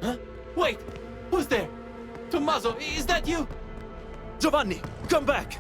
Huh? Wait! Who's there? Tommaso, is that you?
Giovanni, come back!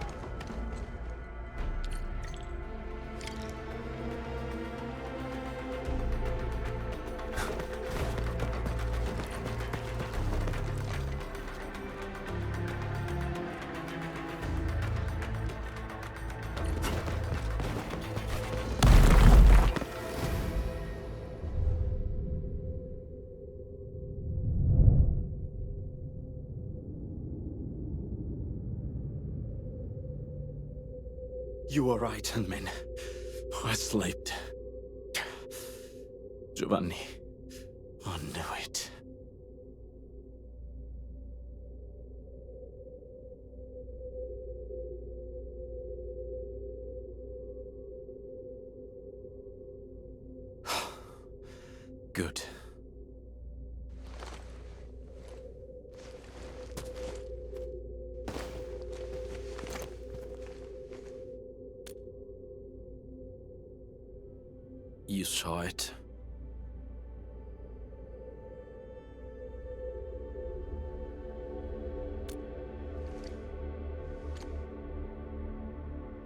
You were right, Handman. I slept. Giovanni, I knew it. Good. You saw it?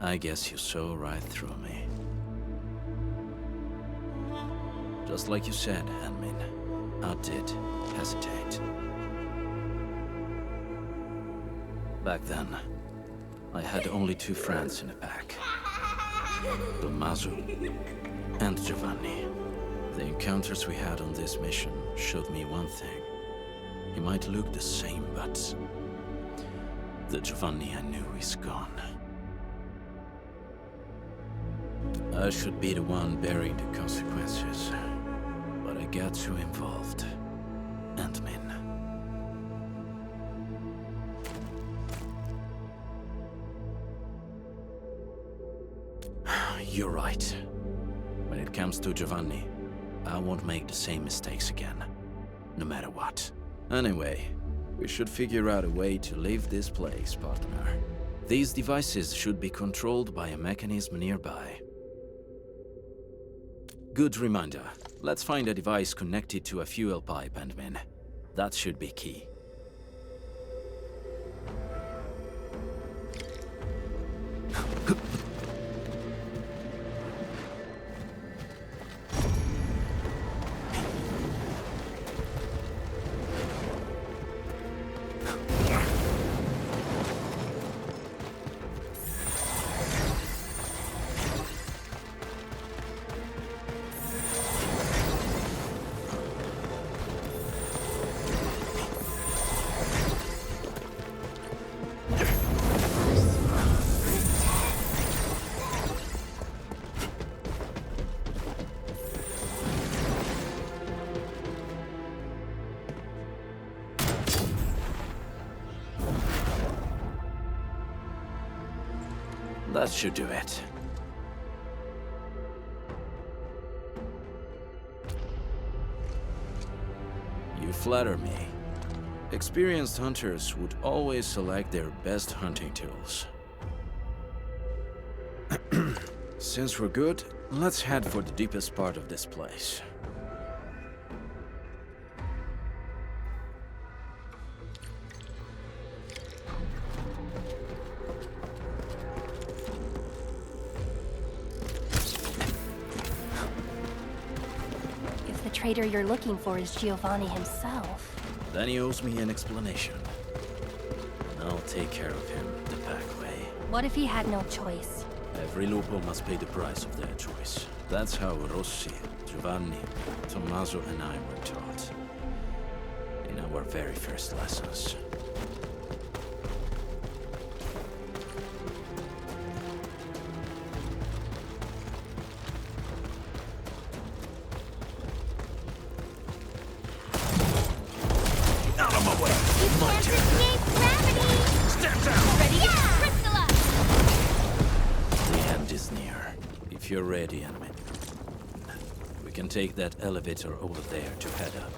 I guess you saw right through me. Just like you said, Hanmin, I did hesitate. Back then, I had only two friends in the pack. Tommaso and Giovanni. The encounters we had on this mission showed me one thing. He might look the same, but the Giovanni I knew is gone. I should be the one bearing the consequences, but I got too involved. Endmin. You're right. When it comes to Giovanni, I won't make the same mistakes again, no matter what. Anyway, we should figure out a way to leave this place, partner. These devices should be controlled by a mechanism nearby. Good reminder. Let's find a device connected to a fuel pipe, Endmin. That should be key. That should do it. You flatter me. Experienced hunters would always select their best hunting tools. Since we're good, let's head for the deepest part of this place.
The traitor you're looking for is Giovanni himself.
Then he owes me an explanation. I'll take care of him the back way.
What if he had no choice?
Every lupo must pay the price of their choice. That's how Rossi, Giovanni, Tommaso and I were taught. In our very first lessons. If you're ready, Enemy, we can take that elevator over there to head up.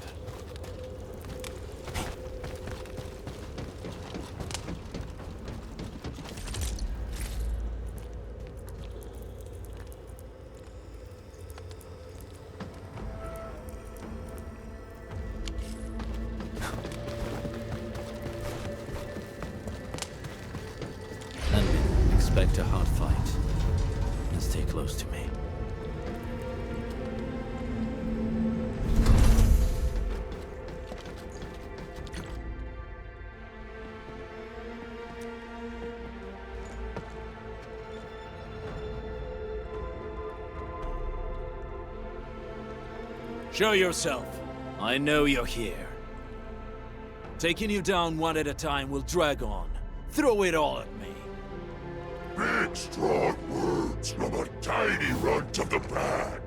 Enemy, expect a hard fight. Stay close to me.
Show yourself. I know you're here. Taking you down one at a time will drag on. Throw it all at me.
Big, strong words from a tiny runt of the pack.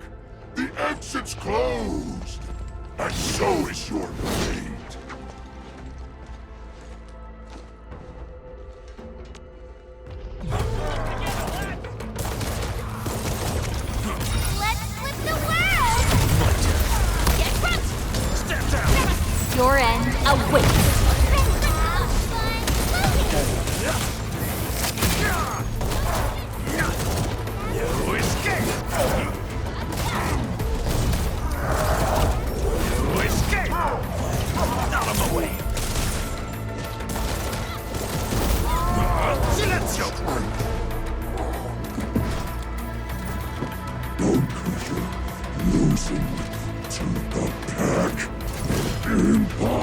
The exit's closed, and so is your fate.
Let's flip the world! Get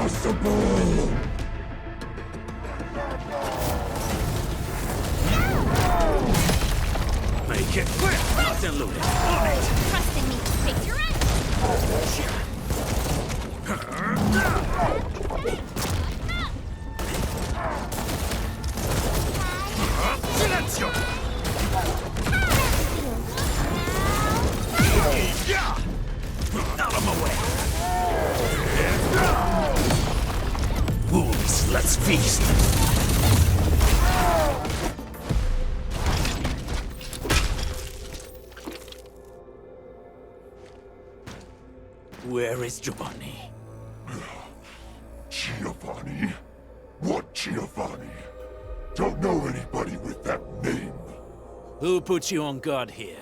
Impossible!
Make it quick! Locked and loaded. On it!
Trust in me. Face your
Silenzio! Out of my way! Wolves, let's feast! Where is Giovanni?
Giovanni? What Giovanni? Don't know anybody with that name.
Who put you on guard here?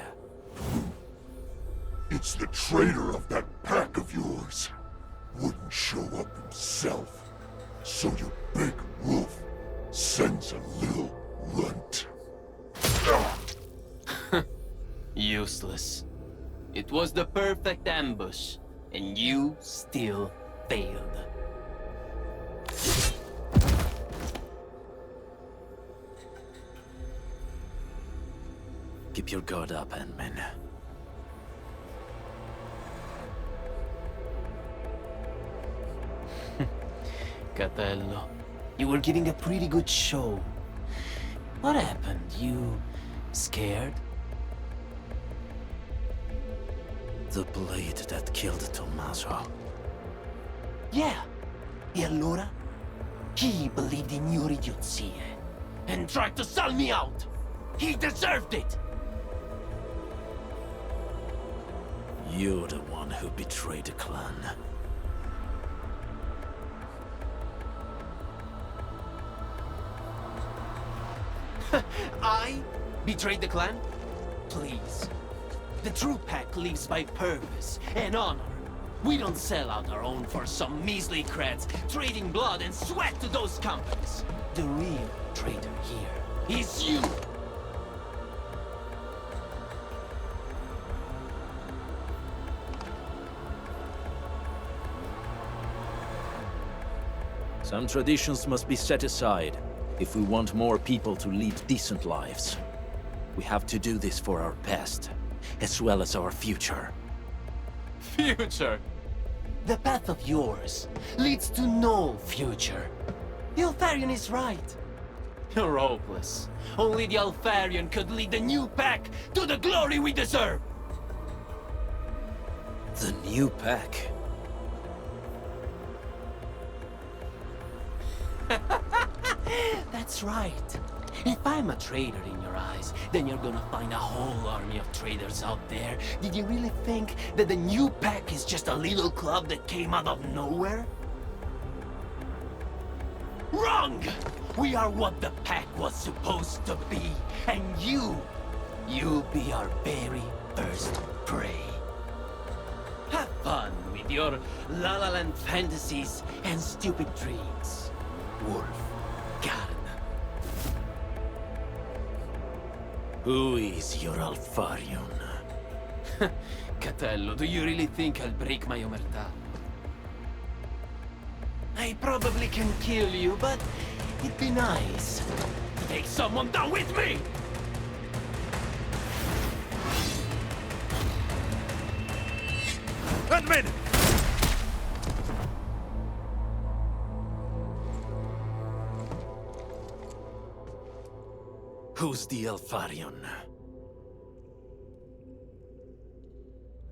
It's the traitor of that pack of yours. Wouldn't show up himself. So your big wolf sends a little runt.
Useless. It was the perfect ambush, and you still failed.
Keep your guard up, Ant-Man.
Catello, you were giving a pretty good show. What happened? You scared?
The blade that killed Tommaso.
Yeah. E allora? He believed in your idiocy and tried to sell me out. He deserved it.
You're the one who betrayed the clan.
I betrayed the clan? Please. The true pack lives by purpose and honor. We don't sell out our own for some measly creds, trading blood and sweat to those companies. The real traitor here is you.
Some traditions must be set aside if we want more people to lead decent lives. We have to do this for our past, as well as our future.
Future? The path of yours leads to no future. The Alfarian is right. You're hopeless. Only the Alfarian could lead the new pack to the glory we deserve.
The new pack?
That's right. If I'm a traitor in your eyes, then you're gonna find a whole army of traitors out there. Did you really think that the new pack is just a little club that came out of nowhere? Wrong! We are what the pack was supposed to be, and you'll be our very first prey. Have fun with your La La Land fantasies and stupid dreams, Wolf.
Who is your Alfarion?
Catello, do you really think I'll break my omertà? I probably can kill you, but it'd be nice to take someone down with me!
Ant-Man! Who's the Alfarion?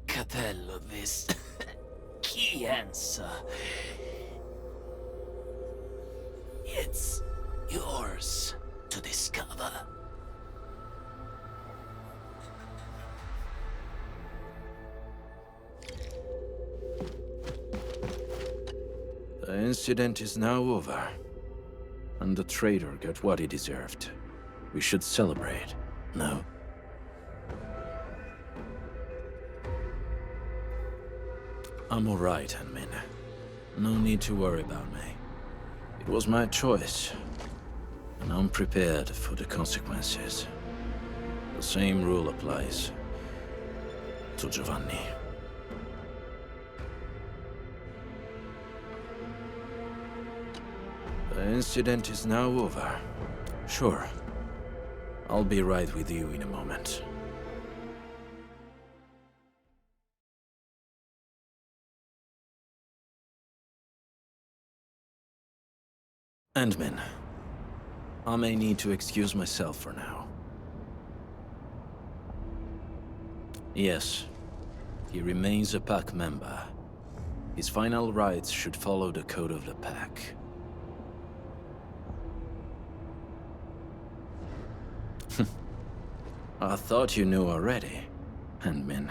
Catello, this key answer. It's yours to discover.
The incident is now over, and the traitor got what he deserved. We should celebrate, no? I'm alright, Ant-Man. No need to worry about me. It was my choice, and I'm prepared for the consequences. The same rule applies to Giovanni. The incident is now over. Sure. I'll be right with you in a moment. Endman, I may need to excuse myself for now. Yes, he remains a pack member. His final rites should follow the code of the pack. I thought you knew already, Endman.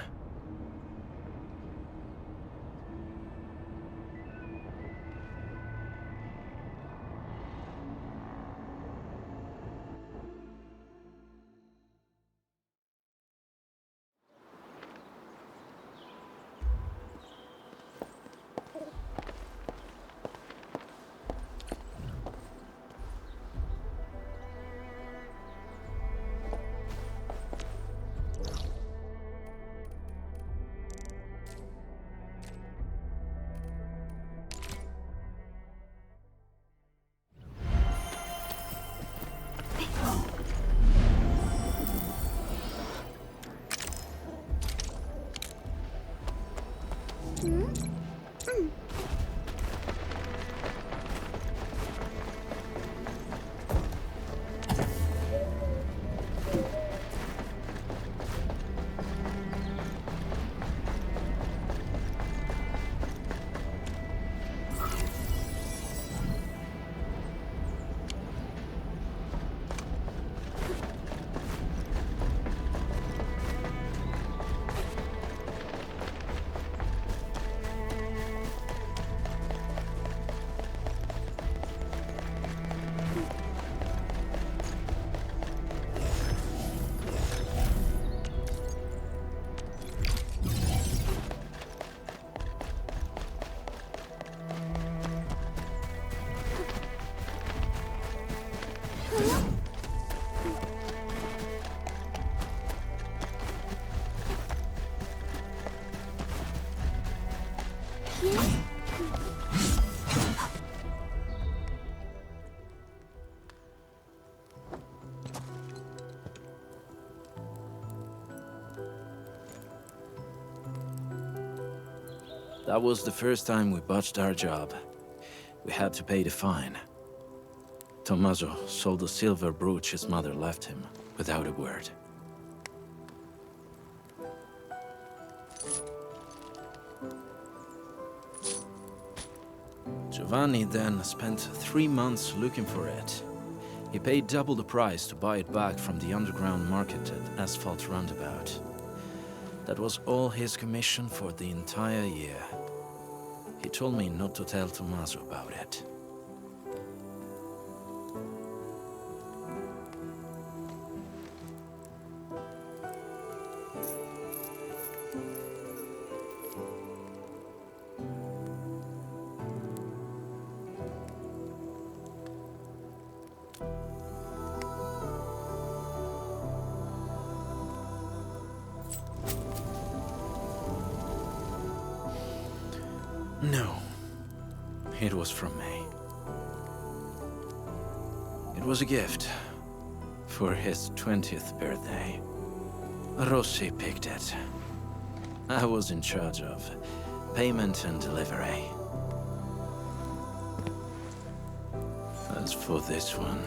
That was the first time we botched our job. We had to pay the fine. Tommaso sold the silver brooch his mother left him, without a word. Giovanni then spent 3 months looking for it. He paid double the price to buy it back from the underground market at Asphalt Roundabout. That was all his commission for the entire year. He told me not to tell Tommaso about it. No. It was from me. It was a gift. For his 20th birthday. Rossi picked it. I was in charge of payment and delivery. As for this one...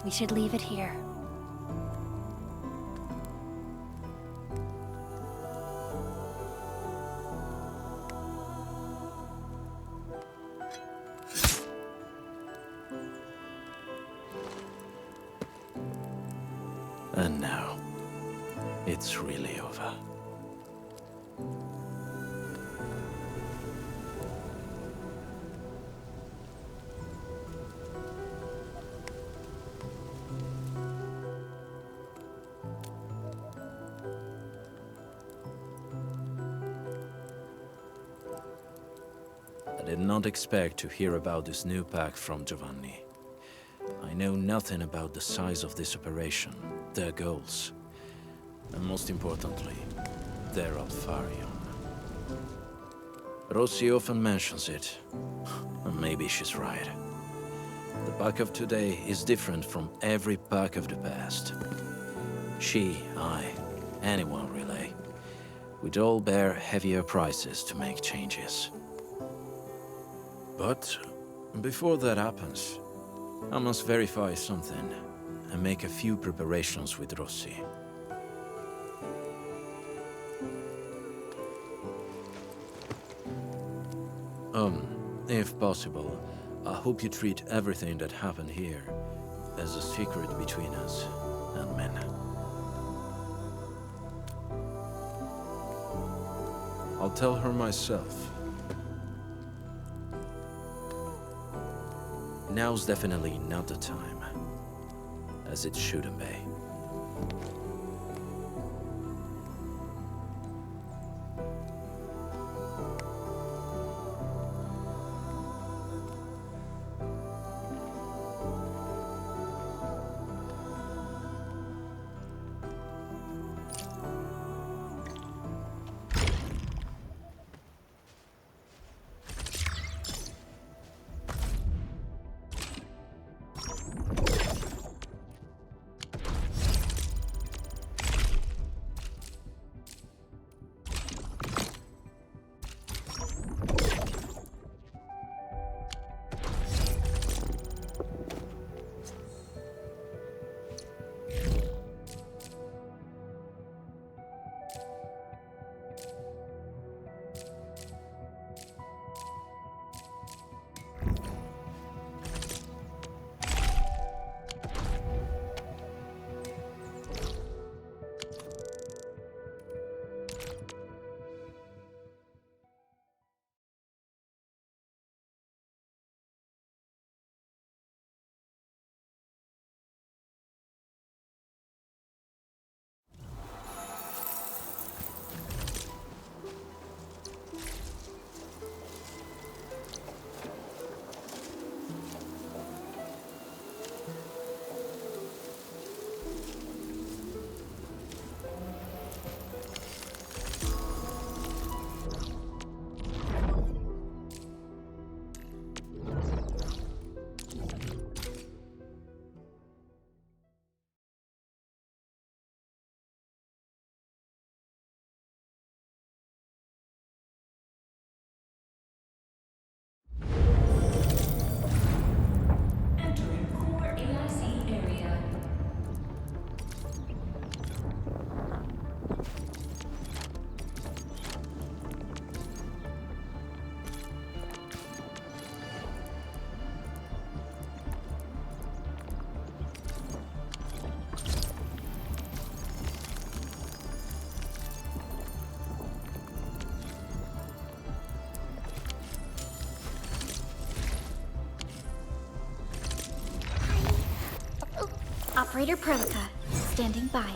We should leave it here.
And now, it's really over. I did not expect to hear about this new pack from Giovanni. I know nothing about the size of this operation, their goals, and most importantly, their Alfarion. Rossi often mentions it. And maybe she's right. The Pack of today is different from every Pack of the past. She, I, anyone really, we'd all bear heavier prices to make changes. But before that happens, I must verify something and make a few preparations with Rossi. If possible, I hope you treat everything that happened here as a secret between us and men. I'll tell her myself. Now's definitely not the time, as it shouldn't be.
Operator Prelica, standing by.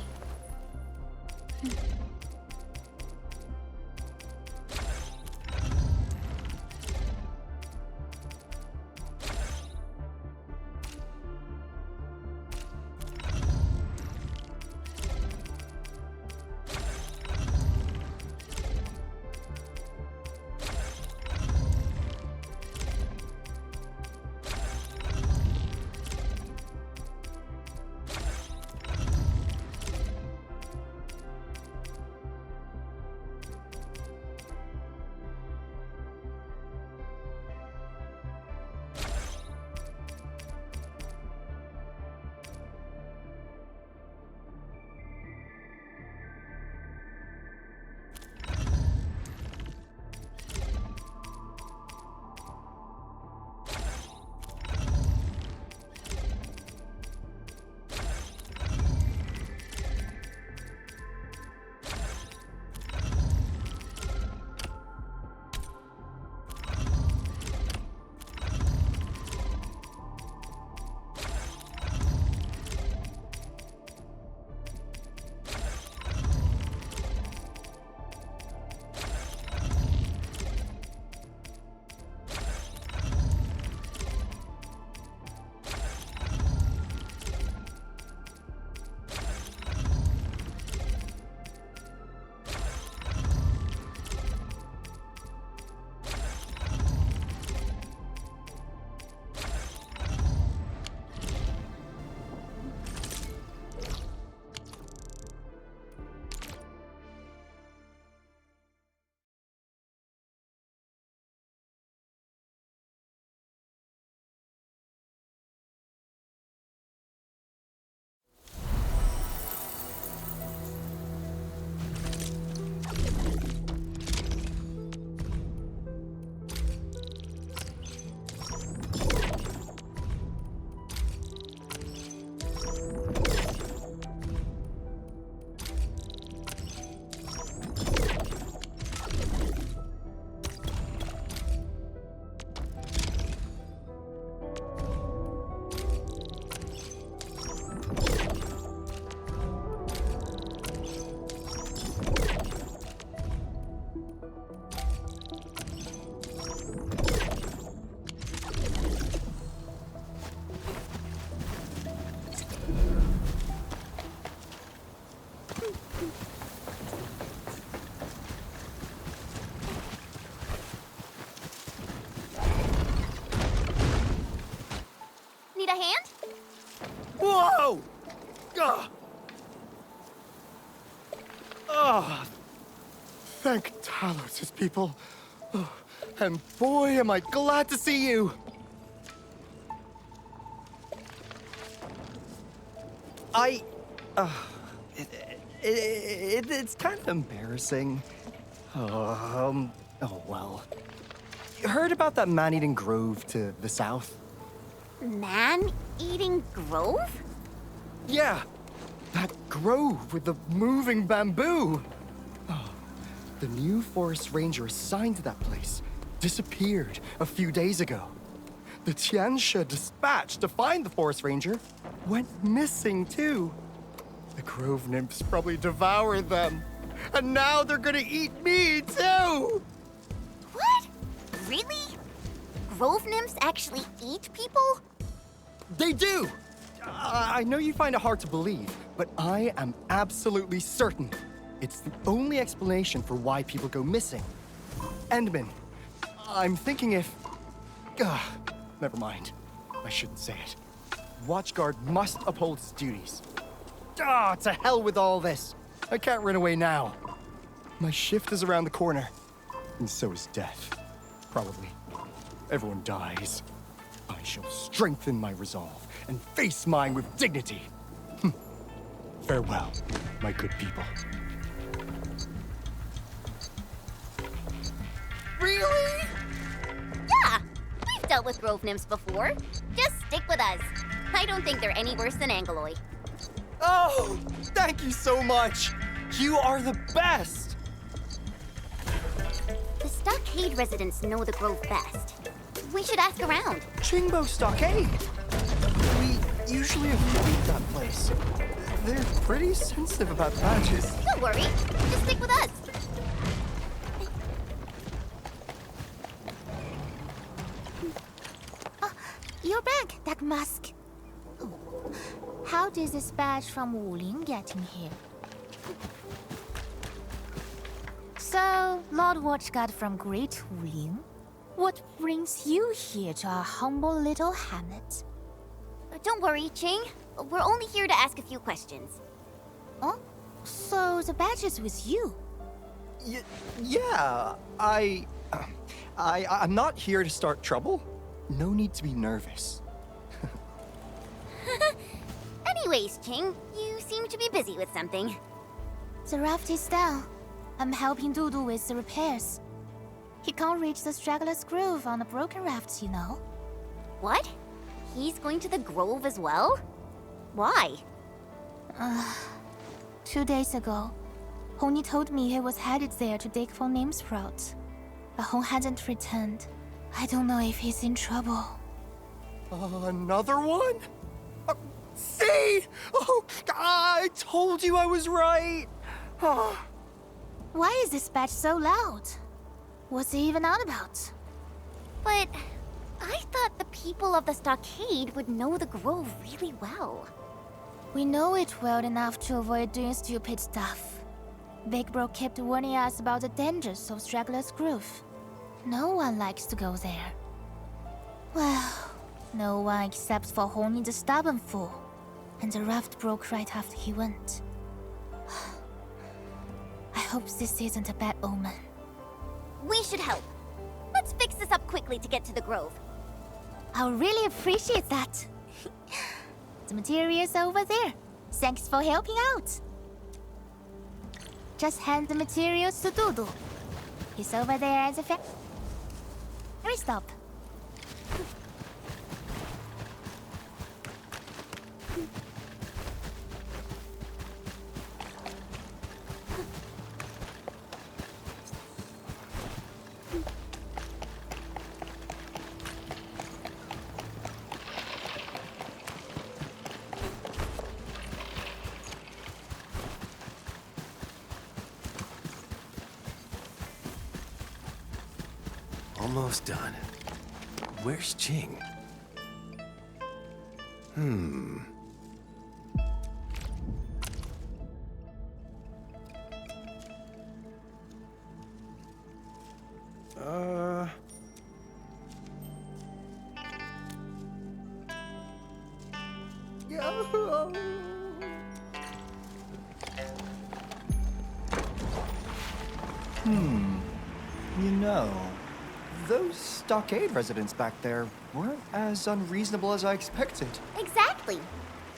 Thank Talos' people. Oh, and boy, am I glad to see you! It's kind of embarrassing. Oh well. You heard about that man-eating grove to the south?
Man-eating grove?
Yeah, that grove with the moving bamboo. Oh, the new forest ranger assigned to that place disappeared a few days ago. The Tiansha dispatch to find the forest ranger went missing too. The grove nymphs probably devoured them. And now they're gonna eat me too!
What? Really? Grove nymphs actually eat people?
They do! I know you find it hard to believe, but I am absolutely certain it's the only explanation for why people go missing. Endman, I'm thinking if... never mind. I shouldn't say it. Watchguard must uphold its duties. To hell with all this. I can't run away now. My shift is around the corner, and so is death. Probably. Everyone dies. I shall strengthen my resolve and face mine with dignity. Farewell, my good people.
Really? Yeah, we've dealt with grove nymphs before. Just stick with us. I don't think they're any worse than Angeloi.
Oh, thank you so much. You are the best.
The Stockade residents know the grove best. We should ask around.
Chingbo Stockade. We usually avoid that place. They're pretty sensitive about badges.
Don't worry. Just stick with us.
You're back, that mask. How did this badge from Wuling get in here? So, Lord Watchguard from Great Wuling, what brings you here to our humble little hamlet?
Don't worry, Ching. We're only here to ask a few questions.
Oh? So the badge is with you?
Yeah, I'm not here to start trouble. No need to be nervous.
Anyways, Ching, you seem to be busy with something.
The raft is down. I'm helping Dudu with the repairs. He can't reach the Straggler's Grove on the broken raft, you know.
What? He's going to the grove as well? Why?
2 days ago, Honi told me he was headed there to dig for name sprout. But Hong hadn't returned. I don't know if he's in trouble.
Another one? See? Oh, I told you I was right.
Why is this badge so loud? What's it even on about?
But I thought the people of the Stockade would know the grove really well.
We know it well enough to avoid doing stupid stuff. Big Bro kept warning us about the dangers of Straggler's Grove. No one likes to go there. Well, no one except for Honi the stubborn fool. And the raft broke right after he went. I hope this isn't a bad omen.
We should help. Let's fix this up quickly to get to the grove.
I'll really appreciate that. The materials are over there. Thanks for helping out. Just hand the materials to Dudu. He's over there as a Hurry, stop.
Almost done. Where's Ching?
You know, those stockade residents back there weren't as unreasonable as I expected.
Exactly.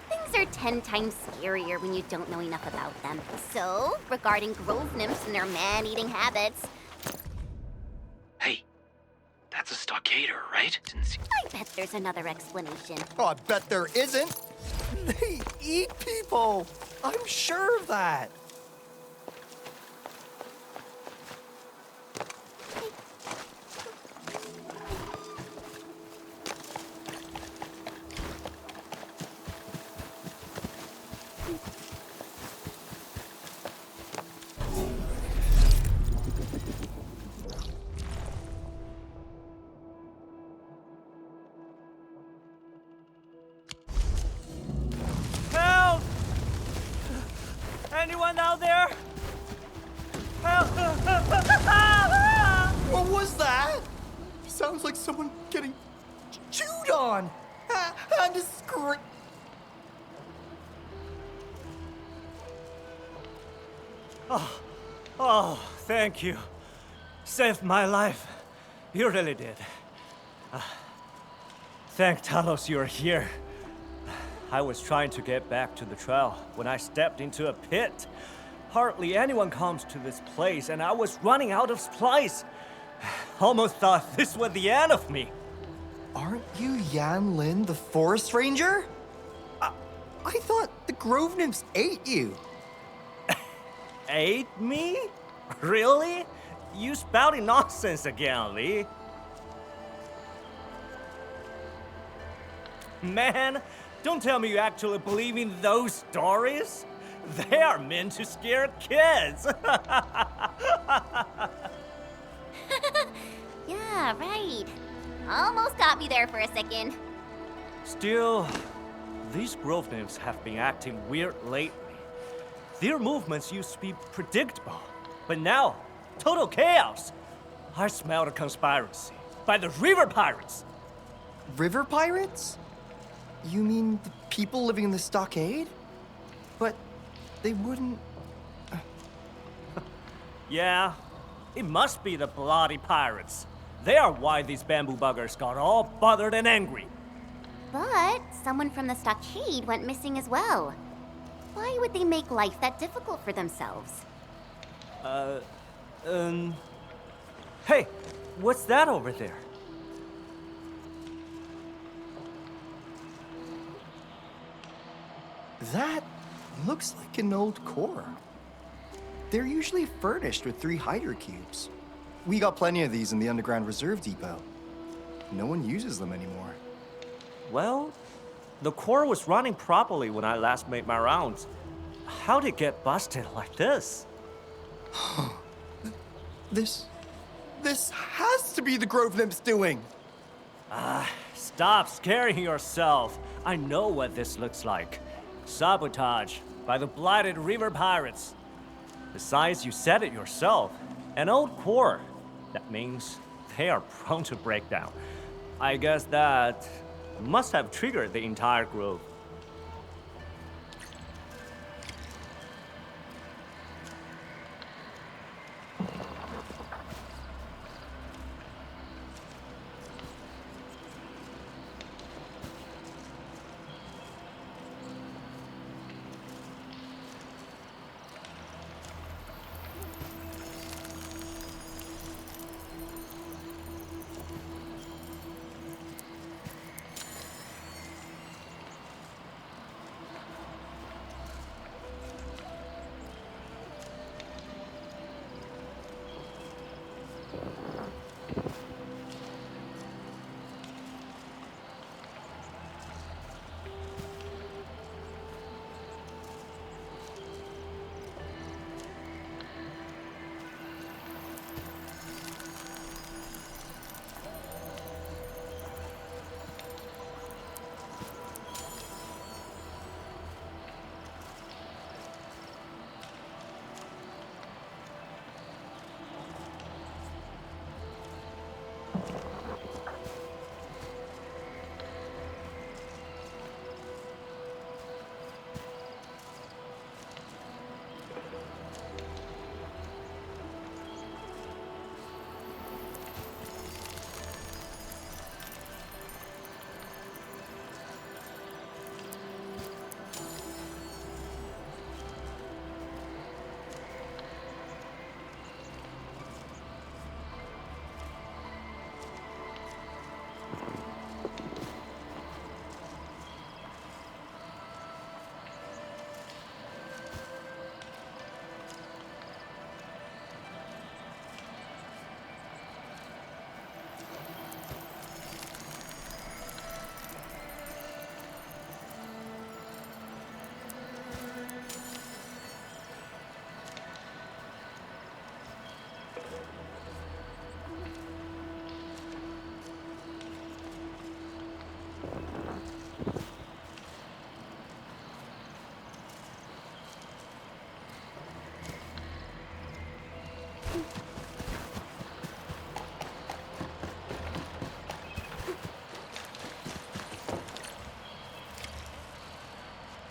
Things are 10 times scarier when you don't know enough about them. So, regarding grove nymphs and their man-eating habits,
Hey, that's a stockader, right? Didn't see.
I bet there's another explanation.
Oh, I bet there isn't. They eat people. I'm sure of that.
Help! Anyone out there? Help!
What was that? Sounds like someone getting chewed on. And a scream.
Oh, thank you. Saved my life. You really did. Thank Talos you're here. I was trying to get back to the trail when I stepped into a pit. Hardly anyone comes to this place, and I was running out of supplies. Almost thought this was the end of me.
Aren't you Yan Lin, the forest ranger? I thought the grove nymphs ate you.
Ate me? Really? You spouting nonsense again, Lee. Man, don't tell me you actually believe in those stories. They are meant to scare kids.
Yeah, right. Almost got me there for a second.
Still, these grove nymphs have been acting weird lately. Their movements used to be predictable, but now, total chaos. I smell a conspiracy by the river pirates.
River pirates? You mean the people living in the stockade? But they wouldn't...
Yeah, it must be the bloody pirates. They are why these bamboo buggers got all bothered and angry.
But someone from the stockade went missing as well. Why would they make life that difficult for themselves?
Hey, what's that over there?
That looks like an old core. They're usually furnished with 3 hydro cubes. We got plenty of these in the underground reserve depot. No one uses them anymore.
Well, the core was running properly when I last made my rounds. How'd it get busted like this?
This has to be the grove nymphs doing.
Stop scaring yourself. I know what this looks like. Sabotage by the blighted river pirates. Besides, you said it yourself. An old core. That means they are prone to breakdown. I guess that must have triggered the entire grove.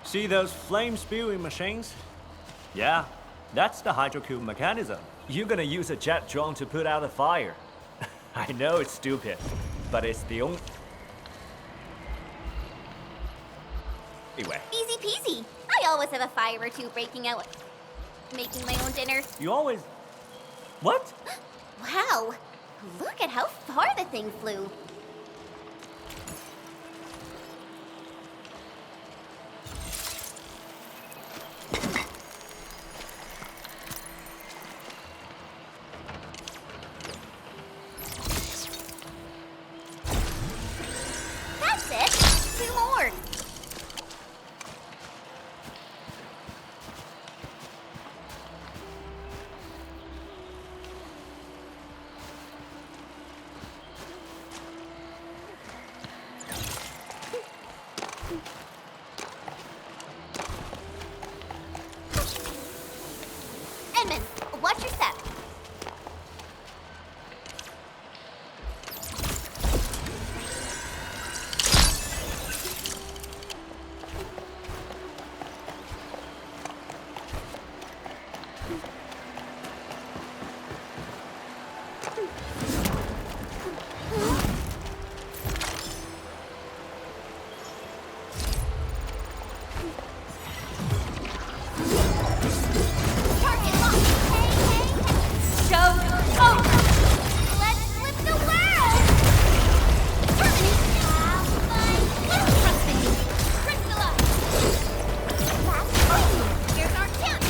See those flame-spewing machines? Yeah, that's the hydrocube mechanism. You're gonna use a jet drone to put out a fire. I know it's stupid, but it's the only... Anyway,
Easy peasy. I always have a fire or two breaking out. Making my own dinner.
you always... What?
Wow. Look at how far the thing flew. That's it. 2 more. Edmund, watch your step. Target locked. Hey. Show over. Let's flip the world. Terminate. Have fun. Trust me. Crystallize. Last one. Here's our chance.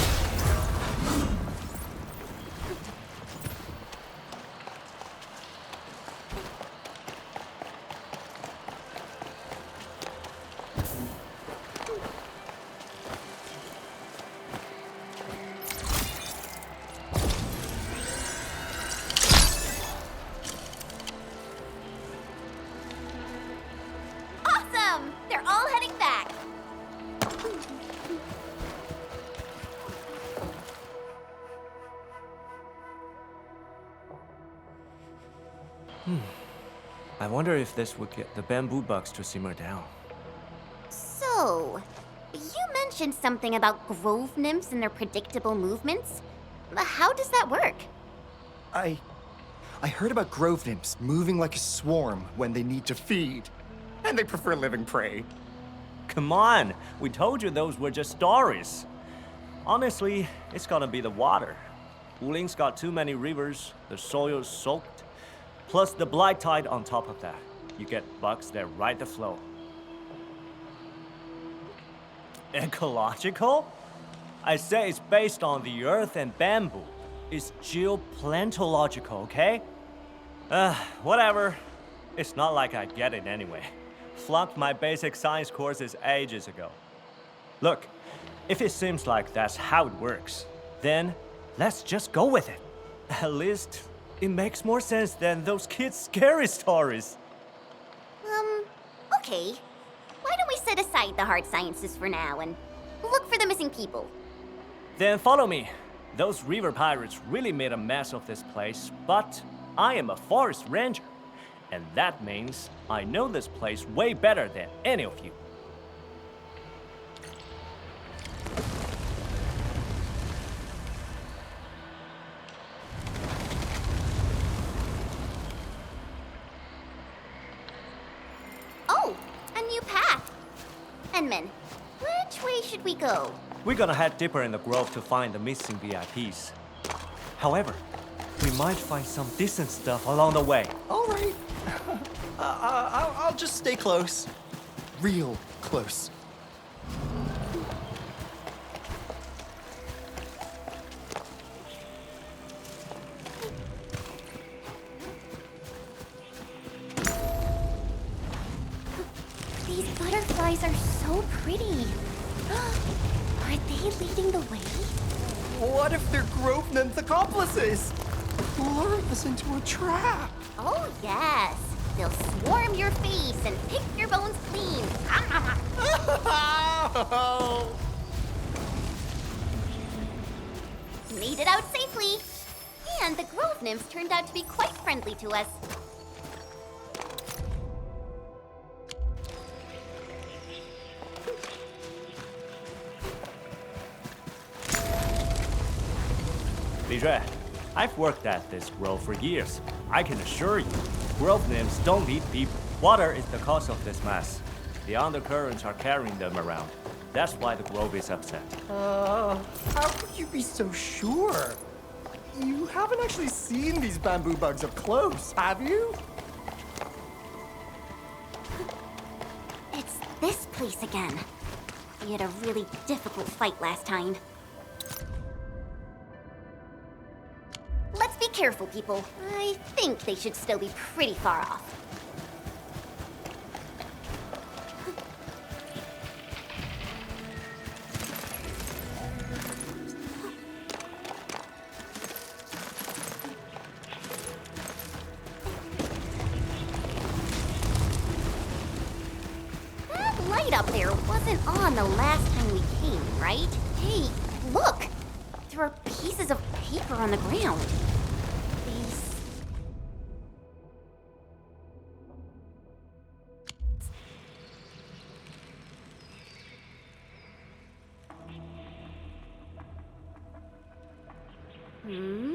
Awesome! They're all heading back.
I wonder if this would get the bamboo bugs to simmer down.
So, you mentioned something about grove nymphs and their predictable movements. How does that work?
I heard about grove nymphs moving like a swarm when they need to feed. And they prefer living prey.
Come on! We told you those were just stories. Honestly, it's gonna be the water. Wuling's got too many rivers, the soil's soaked, plus the blight tide on top of that. You get bugs that ride the flow. Ecological? I say it's based on the earth and bamboo. It's geoplantological, okay? Whatever. It's not like I get it anyway. Flunked my basic science courses ages ago. Look, if it seems like that's how it works, then let's just go with it. At least, it makes more sense than those kids' scary stories.
Okay. Why don't we set aside the hard sciences for now and look for the missing people?
Then follow me. Those river pirates really made a mess of this place, but I am a forest ranger. And that means I know this place way better than any of you.
Oh, a new path. Enman, which way should we go?
We're gonna head deeper in the grove to find the missing VIPs. However, we might find some decent stuff along the way.
All right. I'll just stay close. Real close.
These butterflies are so pretty. Are they leading the way?
What if they're grove nymph accomplices? Lure us into a trap.
Oh, yes. They'll swarm your face and pick your bones clean. Made it out safely. And the grove nymphs turned out to be quite friendly to us.
Adrian, I've worked at this grove for years. I can assure you, grove nymphs don't eat people. Water is the cause of this mess. The undercurrents are carrying them around. That's why the grove is upset.
How could you be so sure? You haven't actually seen these bamboo bugs up close, have you?
It's this place again. We had a really difficult fight last time. Let's be careful, people. I think they should still be pretty far off. That light up there wasn't on the last time we came, right? Hey, look! There are pieces of paper on the ground. These... Hmm?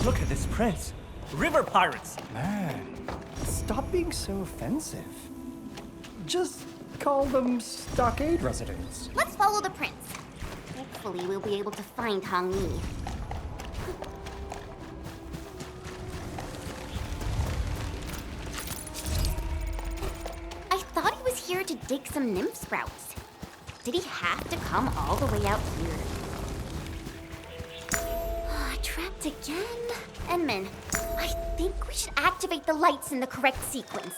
Look at this prince. River pirates.
Man, stop being so offensive. Just call them stockade residents.
Let's follow the prince. Hopefully we'll be able to find Hong Mi. I thought he was here to dig some nymph sprouts. Did he have to come all the way out here? Trapped again? Enman, I think we should activate the lights in the correct sequence.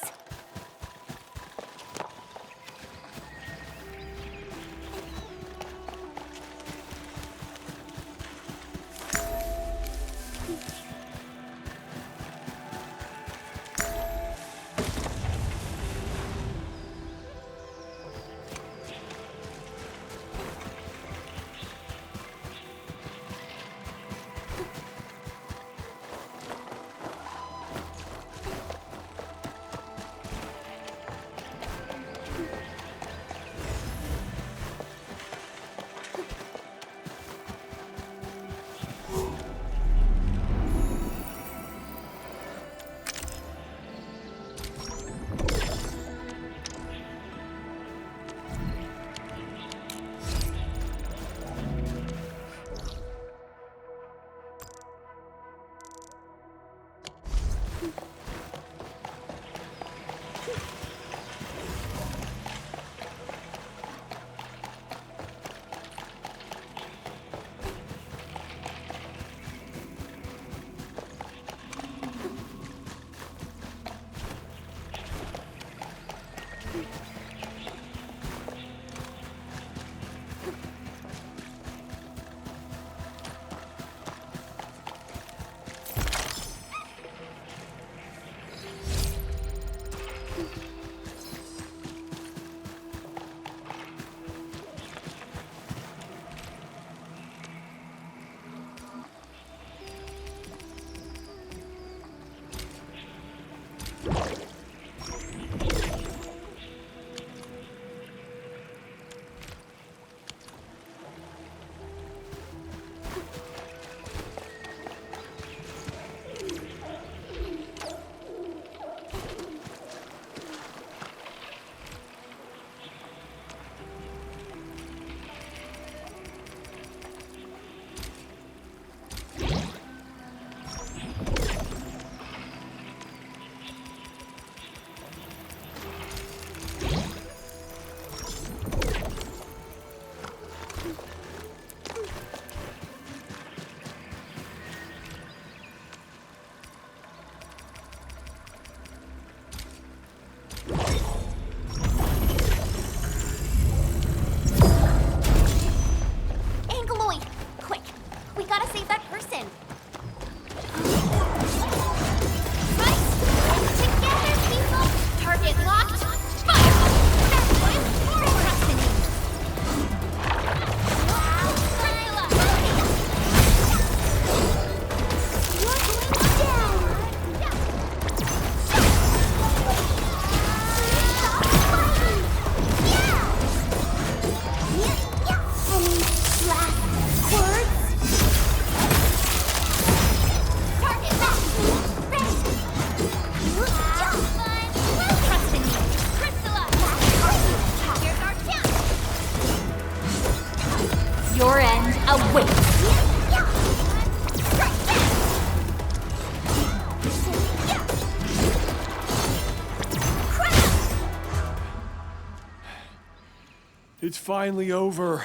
It's finally over.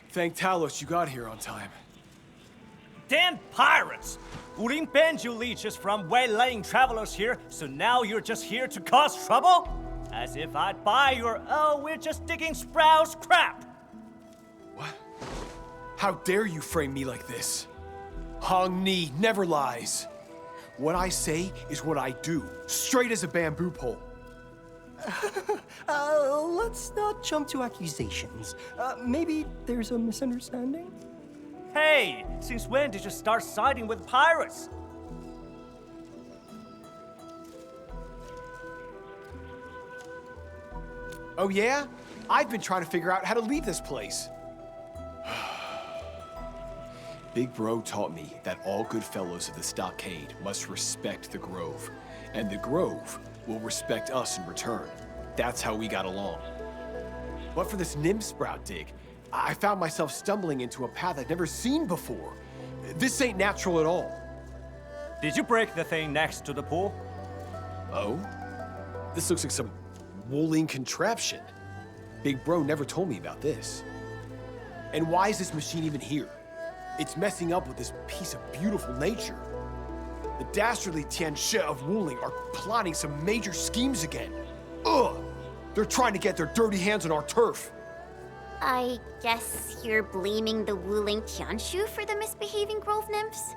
Thank Talos you got here on time.
Damn pirates! We didn't ban you leeches from waylaying travelers here, so now you're just here to cause trouble? As if I'd buy your, oh, we're just digging sprouts crap!
What? How dare you frame me like this? Hong Ni never lies. What I say is what I do, straight as a bamboo pole.
Let's not jump to accusations. Maybe there's a misunderstanding?
Hey, since when did you start siding with pirates?
Oh yeah? I've been trying to figure out how to leave this place. Big Bro taught me that all good fellows of the stockade must respect the Grove, and the Grove will respect us in return. That's how we got along. But for this nymph sprout dig, I found myself stumbling into a path I'd never seen before. This ain't natural at all.
Did you break the thing next to the pool?
Oh? This looks like some wooling contraption. Big Bro never told me about this. And why is this machine even here? It's messing up with this piece of beautiful nature. The dastardly Tianshi of Wuling are plotting some major schemes again. Ugh! They're trying to get their dirty hands on our turf.
I guess you're blaming the Wuling Tianshu for the misbehaving grove nymphs?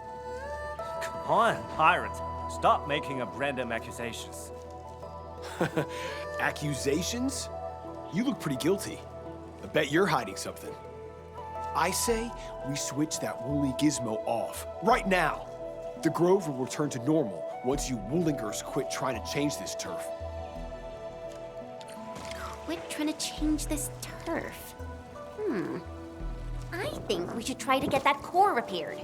Come on, pirates. Stop making up random accusations.
Accusations? You look pretty guilty. I bet you're hiding something. I say we switch that woolly gizmo off, right now. The Grove will return to normal once you Woolingers quit trying to change this turf.
Quit trying to change this turf. I think we should try to get that core repaired.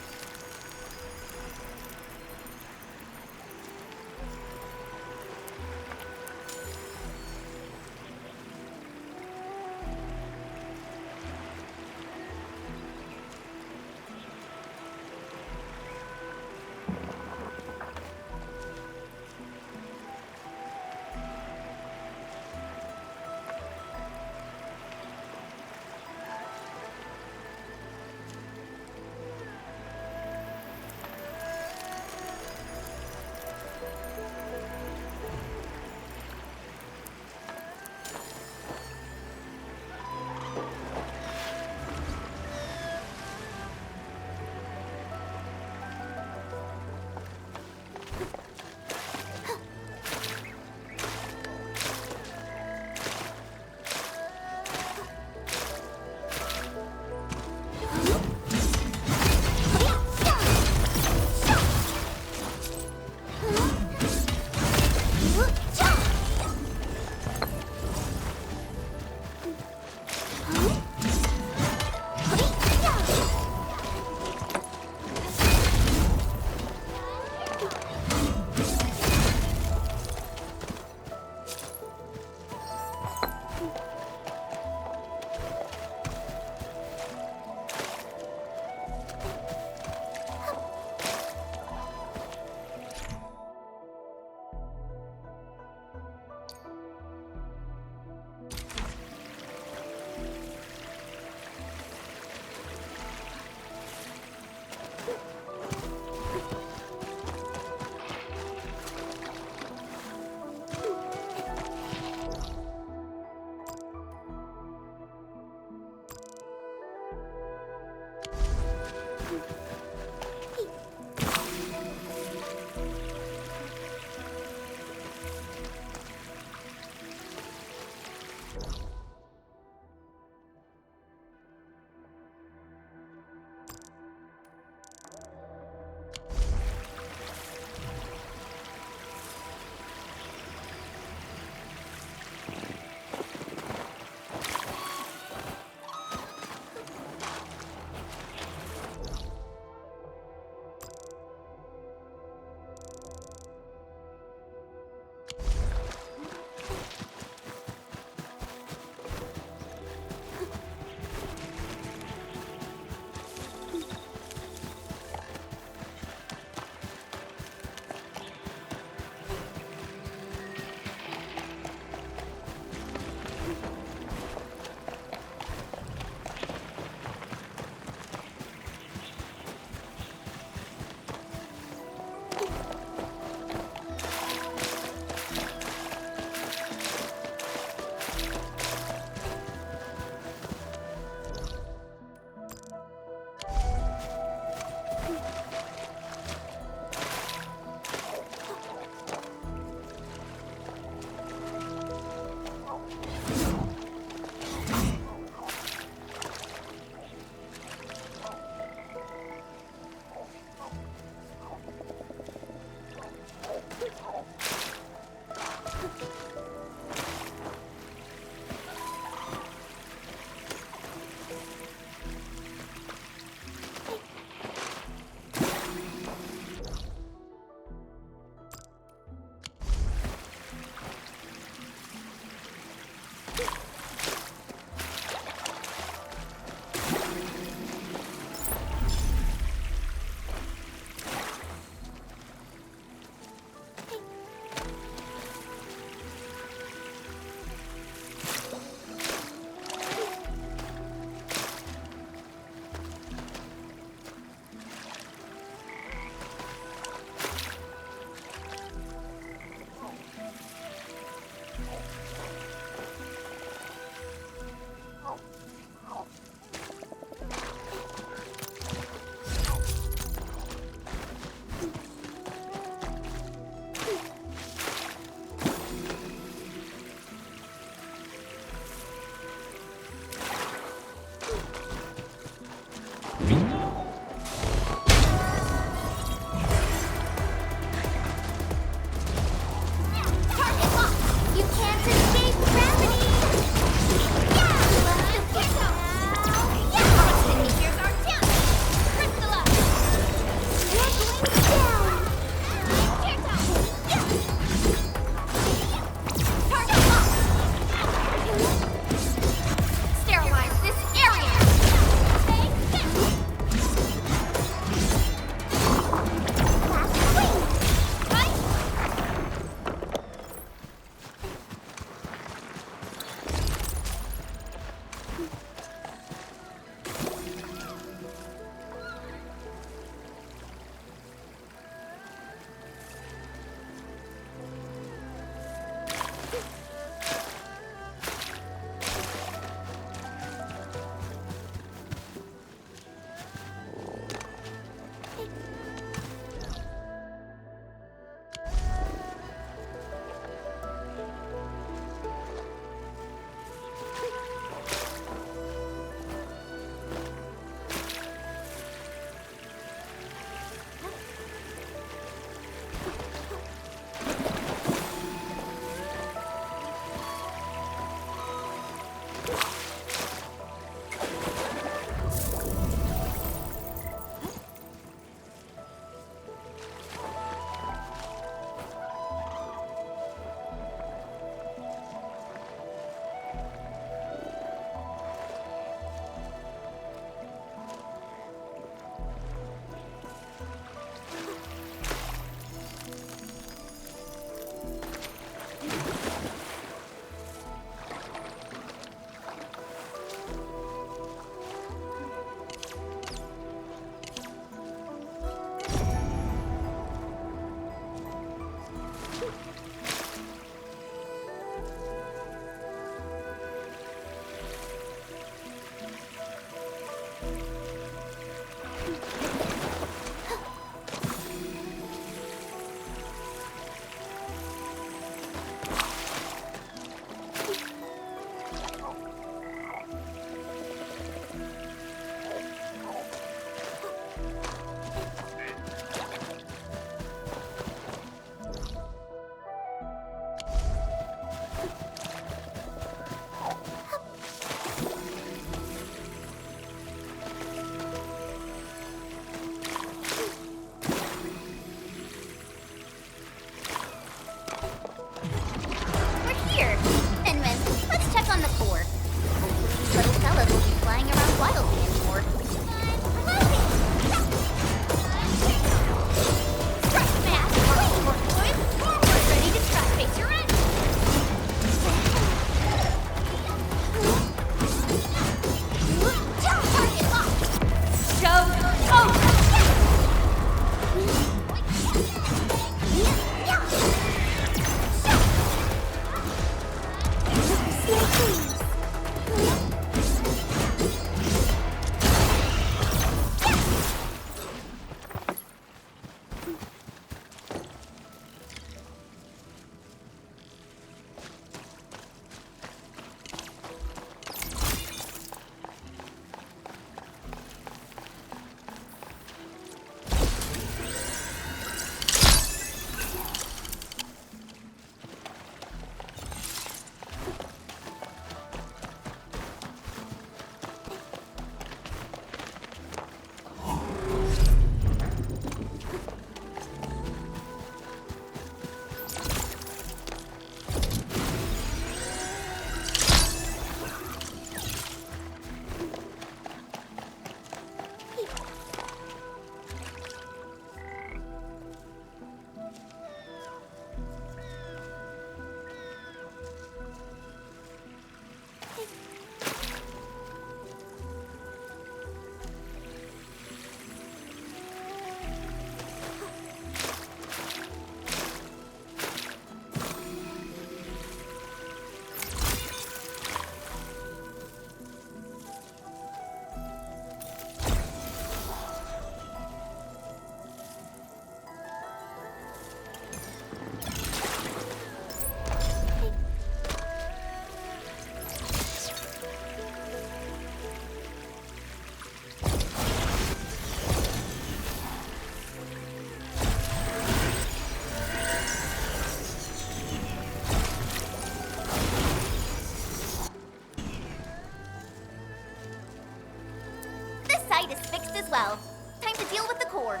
site is fixed as well. Time to deal with the core.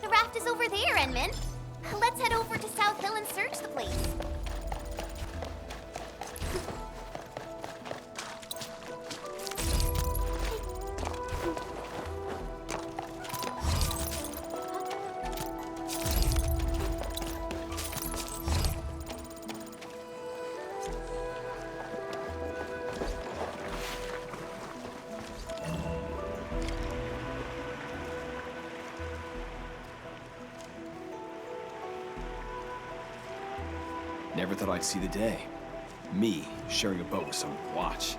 The raft is over there, Enman. Let's head over to South Hill and search the place.
Never thought I'd see the day. Me, sharing a boat with some watch.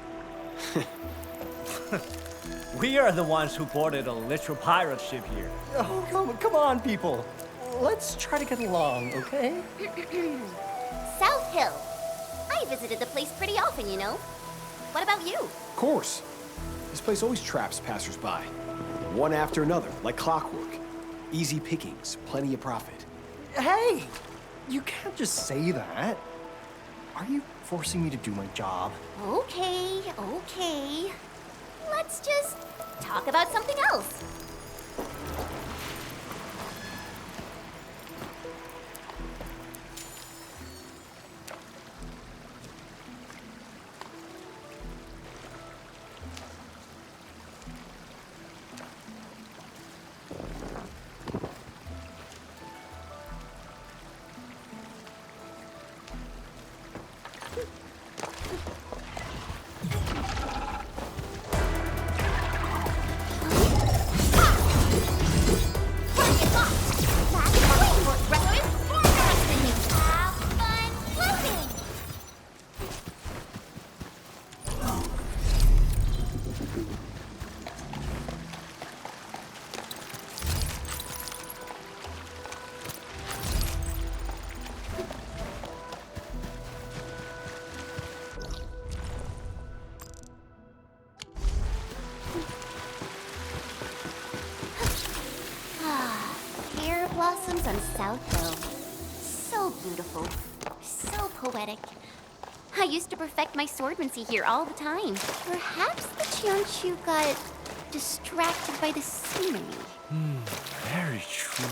We are the ones who boarded a literal pirate ship here.
Oh, come on, people. Let's try to get along, okay?
South Hill. I visited the place pretty often, you know. What about you?
Of course. This place always traps passersby. One after another, like clockwork. Easy pickings, plenty of profit.
Hey! You can't just say that. Are you forcing me to do my job?
Okay, okay. Let's just talk about something else. Blossoms on South Hill. So beautiful. So poetic. I used to perfect my swordmancy here all the time. Perhaps the Qianchu got distracted by the scenery.
Very true.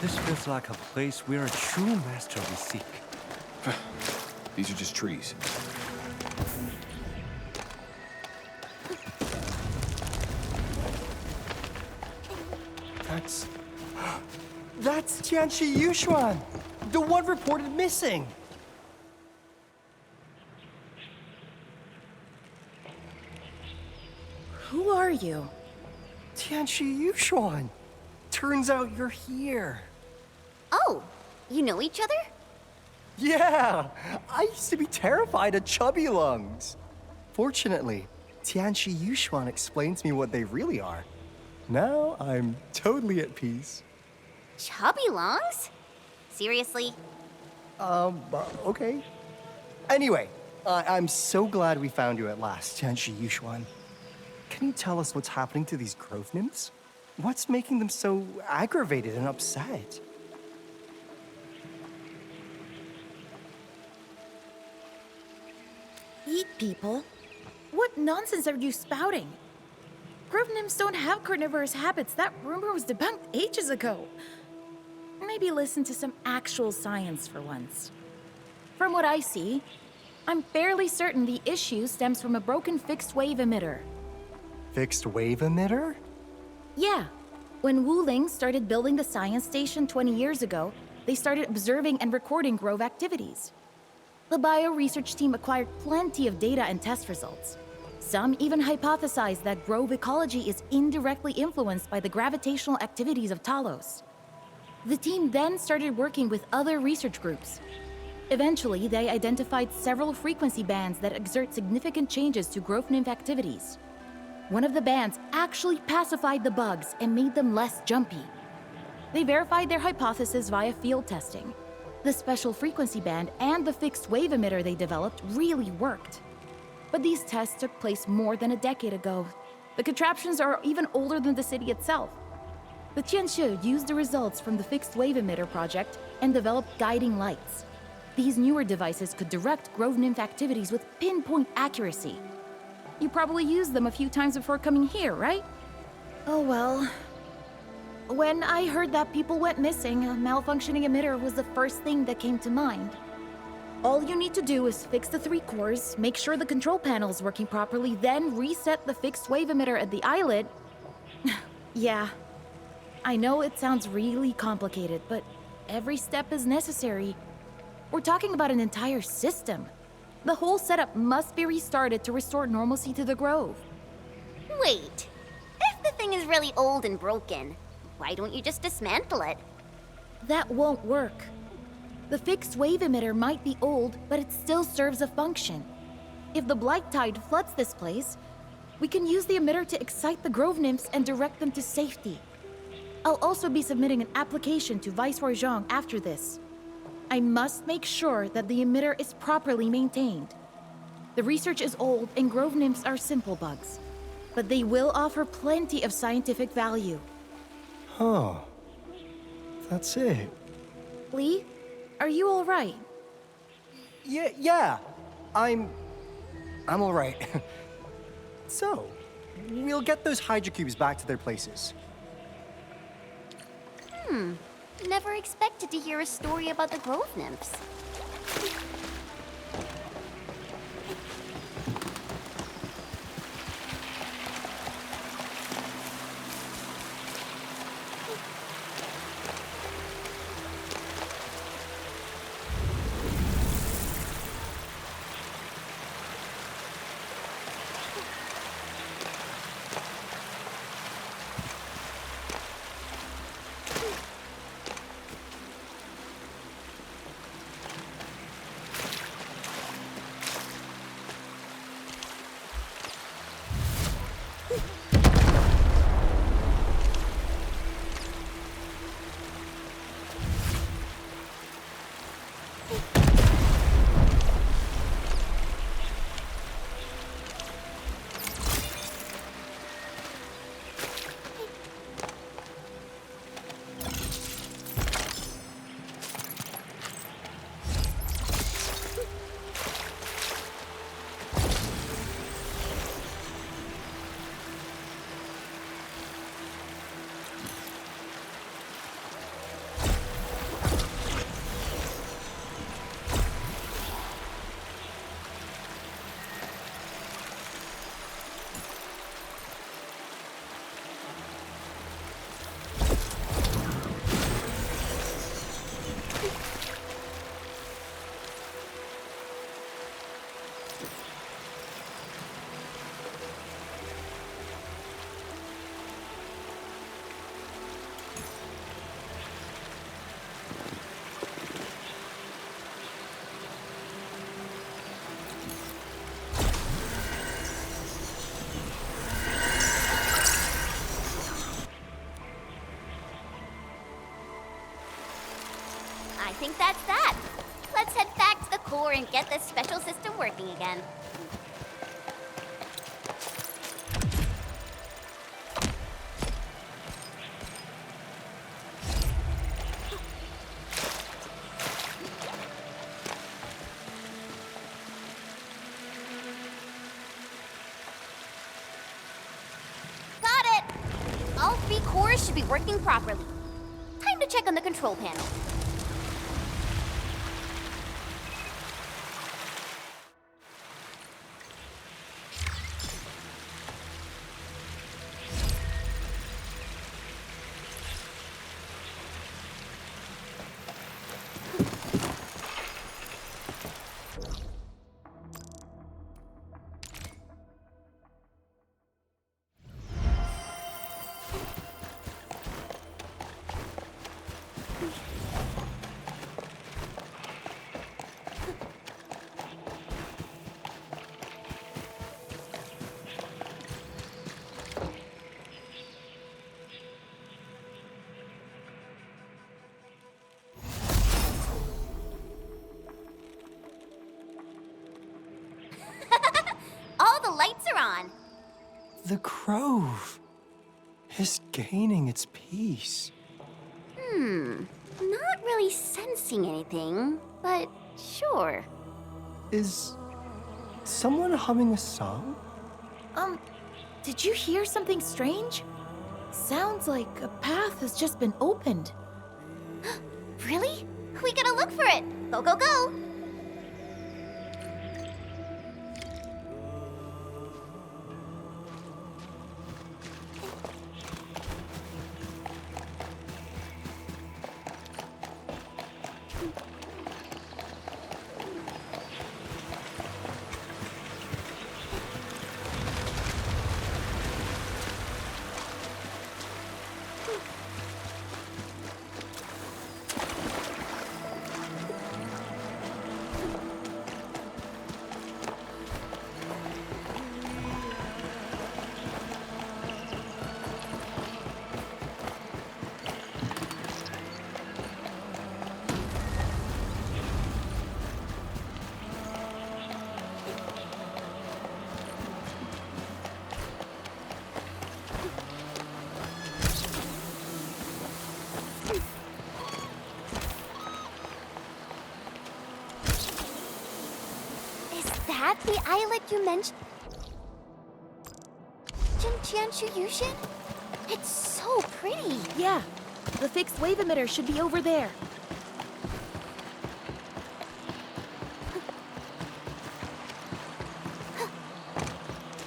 This feels like a place where a true master we seek.
These are just trees.
That's Tianchi Yushuan, the one reported missing.
Who are you?
Tianchi Yushuan. Turns out you're here.
Oh, you know each other?
Yeah, I used to be terrified of chubby lungs. Fortunately, Tianchi Yushuan explains to me what they really are. Now I'm totally at peace.
Chubby lungs? Seriously?
Okay. Anyway, I'm so glad we found you at last, Tianchi Yushuan. Can you tell us what's happening to these grove nymphs? What's making them so aggravated and upset?
Eat people? What nonsense are you spouting? Grove nymphs don't have carnivorous habits. That rumor was debunked ages ago. Maybe listen to some actual science for once. From what I see, I'm fairly certain the issue stems from a broken fixed-wave emitter.
Fixed-wave emitter?
Yeah. When Wuling started building the science station 20 years ago, they started observing and recording grove activities. The bio-research team acquired plenty of data and test results. Some even hypothesized that grove ecology is indirectly influenced by the gravitational activities of Talos. The team then started working with other research groups. Eventually, they identified several frequency bands that exert significant changes to growth nymph activities. One of the bands actually pacified the bugs and made them less jumpy. They verified their hypothesis via field testing. The special frequency band and the fixed wave emitter they developed really worked. But these tests took place more than a decade ago. The contraptions are even older than the city itself. The Tianxia used the results from the fixed wave emitter project and developed guiding lights. These newer devices could direct grove nymph activities with pinpoint accuracy. You probably used them a few times before coming here, right? Oh well. When I heard that people went missing, a malfunctioning emitter was the first thing that came to mind. All you need to do is fix the 3 cores, make sure the control panel is working properly, then reset the fixed wave emitter at the islet. Yeah, I know it sounds really complicated, but every step is necessary. We're talking about an entire system. The whole setup must be restarted to restore normalcy to the grove.
Wait. If the thing is really old and broken, why don't you just dismantle it?
That won't work. The fixed wave emitter might be old, but it still serves a function. If the blight tide floods this place, we can use the emitter to excite the grove nymphs and direct them to safety. I'll also be submitting an application to Viceroy Zhang after this. I must make sure that the emitter is properly maintained. The research is old and grove nymphs are simple bugs, but they will offer plenty of scientific value.
Huh. That's it.
Lee, are you all right?
Yeah. I'm all right. So, we'll get those Hydra cubes back to their places.
Never expected to hear a story about the grove nymphs. I think that's that. Let's head back to the core and get this special system working again. Got it! All 3 cores should be working properly. Time to check on the control panel. lights are on.
The Grove is gaining its peace.
Not really sensing anything, but sure.
Is someone humming a song?
Did you hear something strange? Sounds like a path has just been opened.
Really? We gotta look for it. Go, go, go. That the islet you mentioned? Jianshu Yushin? It's so pretty.
Yeah, the fixed wave emitter should be over there.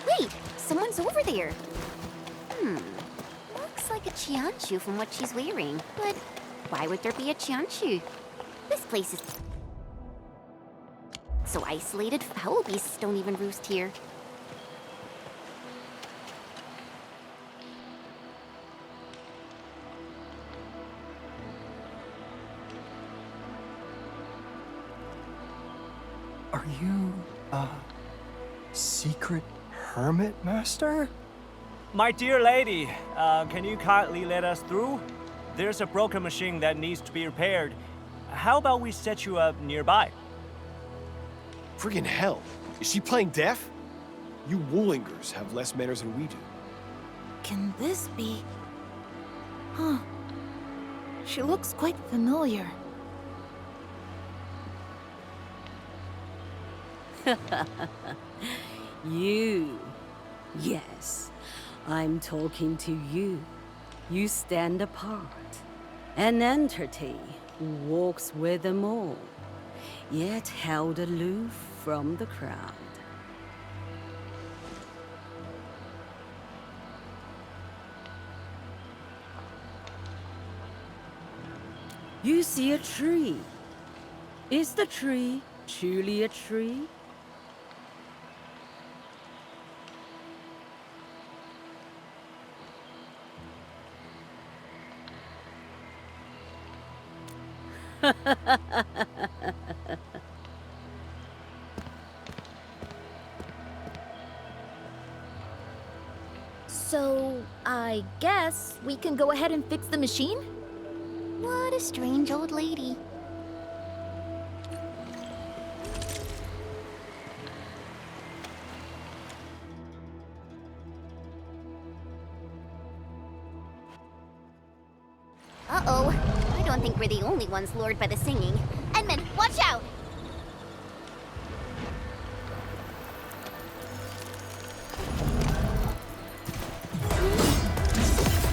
Wait, someone's over there. Looks like a Jianshu from what she's wearing. But why would there be a Jianshu? This place is so isolated, foul beasts don't even roost here.
Are you a secret hermit master?
My dear lady, can you kindly let us through? There's a broken machine that needs to be repaired. How about we set you up nearby?
Friggin' hell. Is she playing deaf? You Woolingers have less manners than we do.
Can this be... Huh. She looks quite familiar.
You. Yes, I'm talking to you. You stand apart. An entity who walks with them all, yet held aloof from the crowd. You see a tree. Is the tree truly a tree?
So, I guess we can go ahead and fix the machine?
What a strange old lady. Uh-oh. I don't think we're the only ones lured by the singing. Edmund, watch out!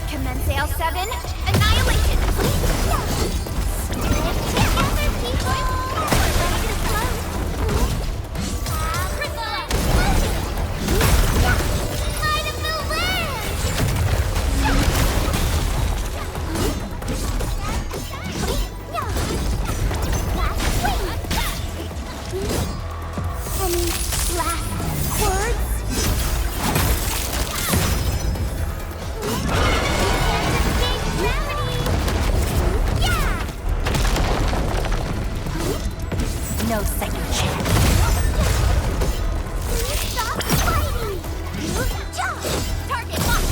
Commence L7, annihilation! Together, people! Light of the Any last words?
No second chance.
Stop fighting! Target locked.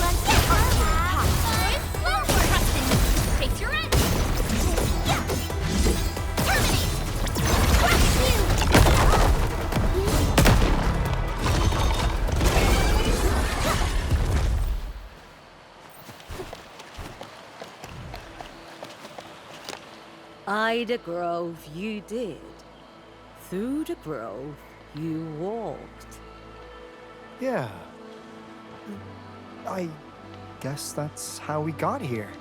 Trust in me. Face your end. Terminate. Crush you.
By the grove you did. Through the grove you walked.
Yeah. I guess that's how we got here.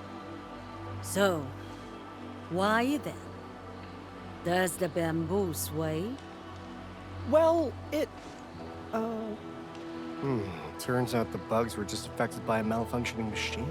So, why then? Does the bamboo sway?
Well, turns out the bugs were just affected by a malfunctioning machine.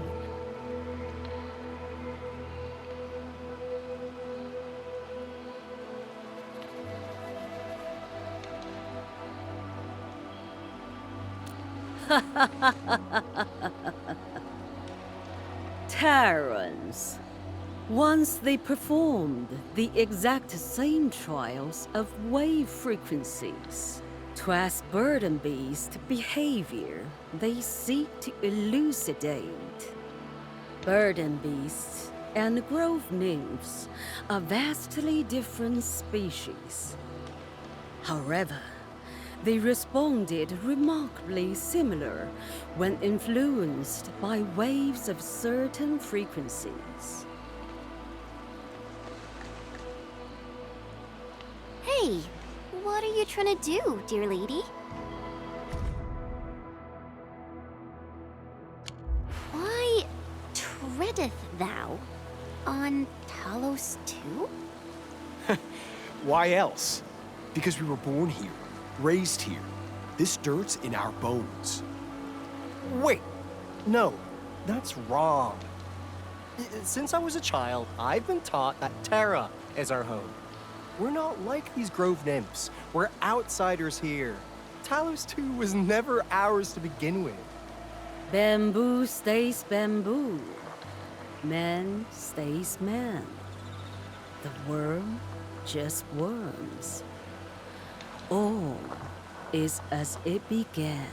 Terrans. Once they performed the exact same trials of wave frequencies. 'Twas burden beast behavior they seek to elucidate. Burden beasts and grove nymphs are vastly different species. However, they responded remarkably similar when influenced by waves of certain frequencies.
Hey, what are you trying to do, dear lady? Why treadeth thou on Talos too?
Why else? Because we were born here, raised here. This dirt's in our bones.
Wait, no, that's wrong. Since I was a child, I've been taught that Terra is our home. We're not like these grove nymphs. We're outsiders here. Talos 2 was never ours to begin with.
Bamboo stays bamboo. Man stays man. The worm just worms. All is as it began.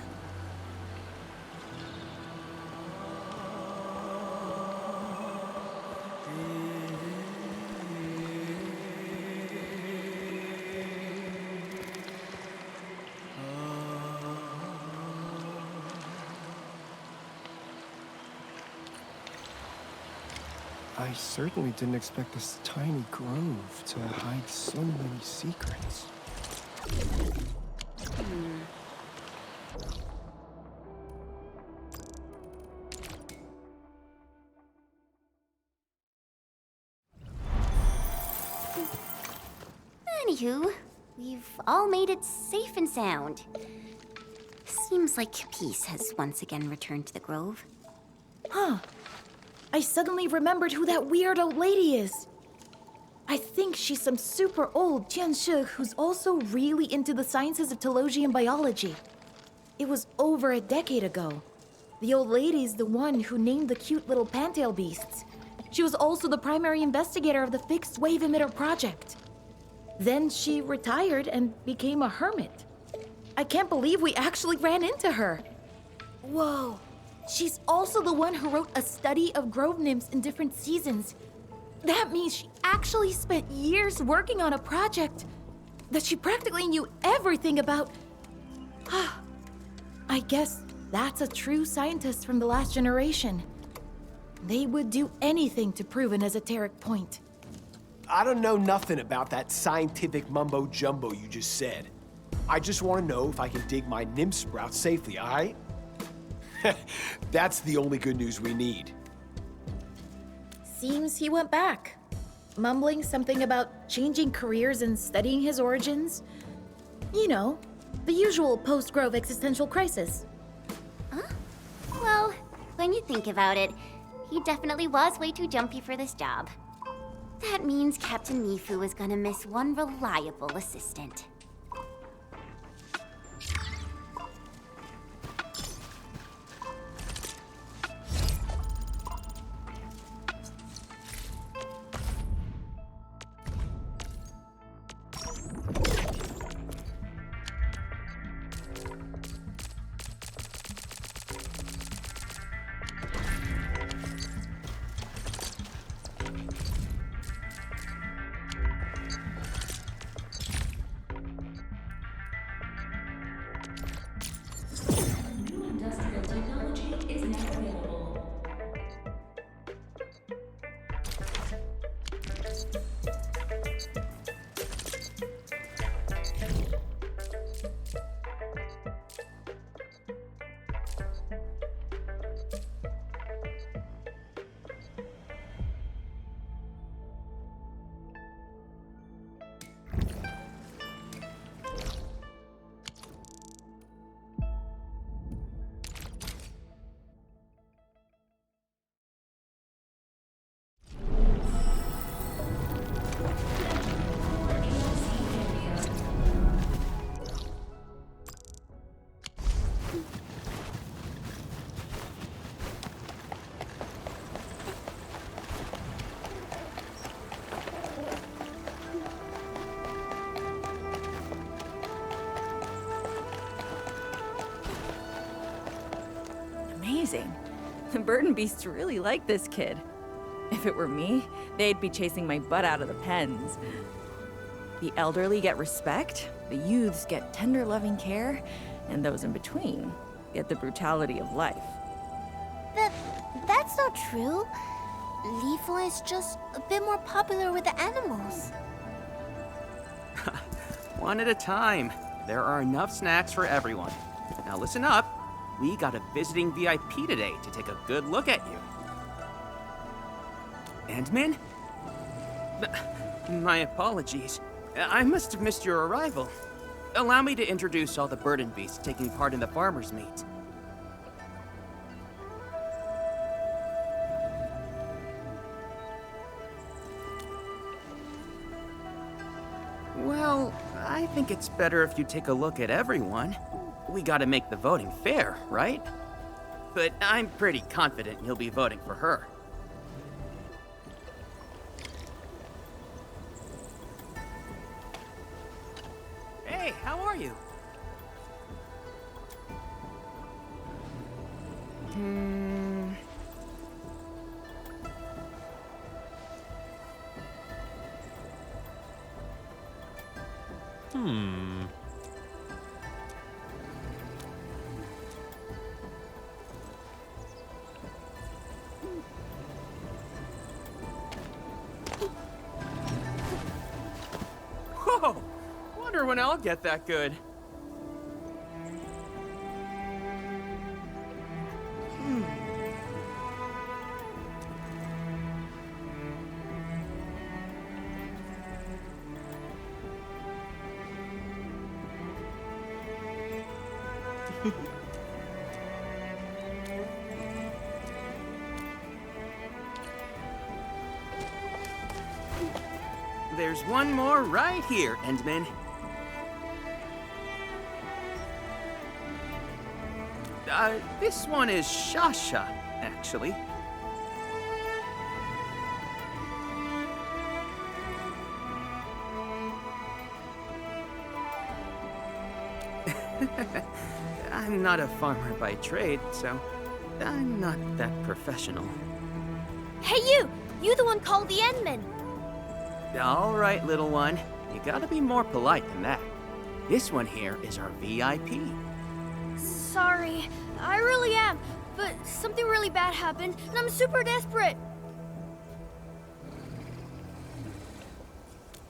I certainly didn't expect this tiny grove to hide so many secrets.
Anywho, we've all made it safe and sound. Seems like peace has once again returned to the grove.
Huh. I suddenly remembered who that weird old lady is. I think she's some super old Tianshi who's also really into the sciences of Telosian biology. It was over a decade ago. The old lady's the one who named the cute little pantail beasts. She was also the primary investigator of the Fixed Wave Emitter project. Then she retired and became a hermit. I can't believe we actually ran into her. Whoa. She's also the one who wrote a study of grove nymphs in different seasons. That means she actually spent years working on a project that she practically knew everything about. I guess that's a true scientist from the last generation. They would do anything to prove an esoteric point.
I don't know nothing about that scientific mumbo-jumbo you just said. I just want to know if I can dig my nymph sprout safely, all right? That's the only good news we need.
Seems he went back, mumbling something about changing careers and studying his origins. You know, the usual post-Grove existential crisis.
Huh? Well, when you think about it, he definitely was way too jumpy for this job. That means Captain Mifu is gonna miss one reliable assistant.
amazing. The Burden Beasts really like this kid. If it were me, they'd be chasing my butt out of the pens. The elderly get respect, the youths get tender loving care, and those in between get the brutality of life.
That's not true. Lethal is just a bit more popular with the animals.
One at a time. There are enough snacks for everyone. Now listen up. We got a visiting VIP today to take a good look at you. Endman? My apologies. I must have missed your arrival. Allow me to introduce all the Burden Beasts taking part in the farmer's meet. Well, I think it's better if you take a look at everyone. We gotta make the voting fair, right? But I'm pretty confident you'll be voting for her. Hey, how are you? Whoa! Wonder when I'll get that good. There's one more right here, Endman. This one is Shasha, actually. I'm not a farmer by trade, so I'm not that professional.
Hey, you! You the one called the Endman!
All right, little one. You gotta be more polite than that. This one here is our VIP.
Sorry, I really am, but something really bad happened, and I'm super desperate.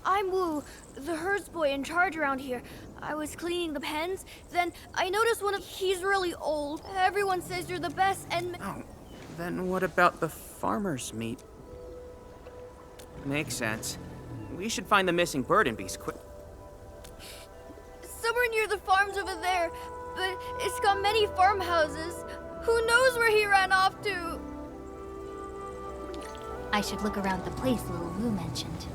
I'm Wu, the herds boy in charge around here. I was cleaning the pens, then I noticed he's really old. Everyone says you're the best, and...
Oh, then what about the farmer's meat? Makes sense. We should find the missing Burden Beast quick.
Somewhere near the farms over there, but it's got many farmhouses. Who knows where he ran off to?
I should look around the place little Wu mentioned.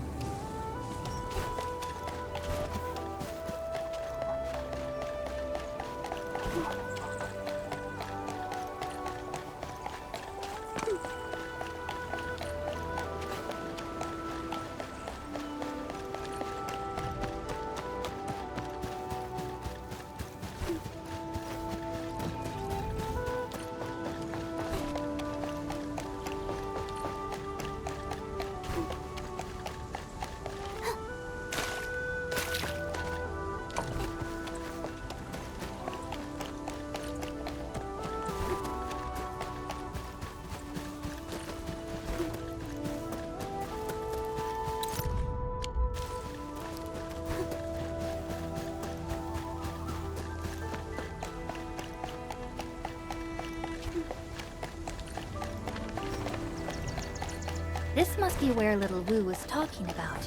This must be where little Wu was talking about.